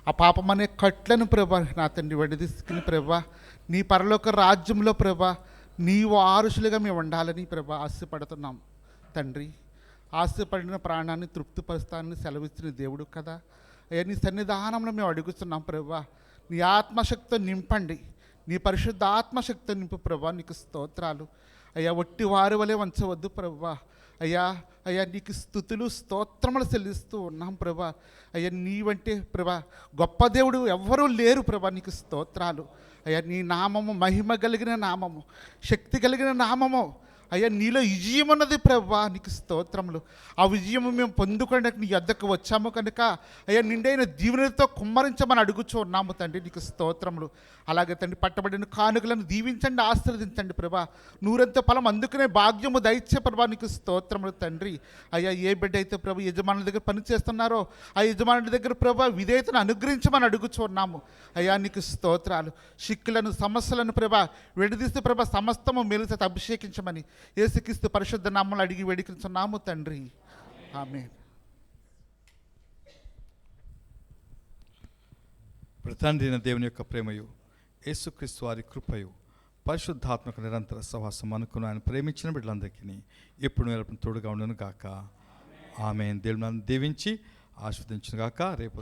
ఆ పాపం అనే కట్లను ప్రభా నా తండ్రి విడదీసుకుని ప్రభా నీ పరలోక రాజ్యంలో ప్రభా నీ వారసులుగా మేము ఉండాలని ప్రభా ఆశపడుతున్నాం తండ్రి. ఆశపడిన ప్రాణాన్ని తృప్తిపరుస్తానని సెలవిస్తున్న దేవుడు కదా అయ్యా. నీ సన్నిధానంలో మేము అడుగుతున్నాం ప్రభా, నీ ఆత్మశక్తితో నింపండి, నీ పరిశుద్ధ ఆత్మశక్తితో నింపు ప్రభా. నీకు స్తోత్రాలు అయ్యా. ఒట్టి వారి వలె వంచవద్దు ప్రభా. అయ్యా అయ్యా నీకు స్తుతులు స్తోత్రములు చెల్లిస్తూ ఉన్నాం ప్రభా. అయ్యా నీవంటే ప్రభా గొప్ప దేవుడు ఎవ్వరూ లేరు ప్రభా. నీకు స్తోత్రాలు అయ్యా. నీ నామము మహిమ కలిగిన నామము, శక్తి కలిగిన నామము అయ్యా నీలో విజయం ఉన్నది ప్రభువా, నీకు స్తోత్రములు. ఆ విజయము మేము పొందుకోవడానికి నీ యొద్దకు వచ్చాము కనుక అయ్యా నిండైన దీవెనలతో కుమ్మరించమని అడుగుచూ ఉన్నాము తండ్రి, నీకు స్తోత్రములు. అలాగే తండ్రి పట్టబడిన కానుకలను దీవించండి, ఆశీర్వదించండి ప్రభా. నూరంత ఫలం అందుకునే భాగ్యము దయచే ప్రభా, నీకు స్తోత్రములు తండ్రి. అయ్యా ఏ బిడ్డ అయితే ప్రభు యజమానుల దగ్గర పని చేస్తున్నారో ఆ యజమానుల దగ్గర ప్రభా విధేయతను అనుగ్రహించమని అడుగుచున్నాము. అయ్యా నీకు స్తోత్రాలు. చిక్కులను సమస్యలను ప్రభా విడదీస్తే ప్రభా సమస్తము మేలుతో అభిషేకించమని యేసుక్రీస్తు పరిశుద్ధ నామములో అడిగి వేడుకుంటున్నాము తండ్రి, ఆమేన్. తండ్రి అయిన దేవుని యొక్క ప్రేమయు, యేసుక్రీస్తు వారి కృపయు, పరిశుద్ధాత్మక నిరంతర సహవాసం అనుకుని ఆయన ప్రేమించిన బిడ్డలందరికీ ఎప్పుడు నిలబడి తోడుగా ఉండను గాక. ఆమేన్. దేవుని నన్ను దీవించి ఆస్వాదించును గాక. రేపు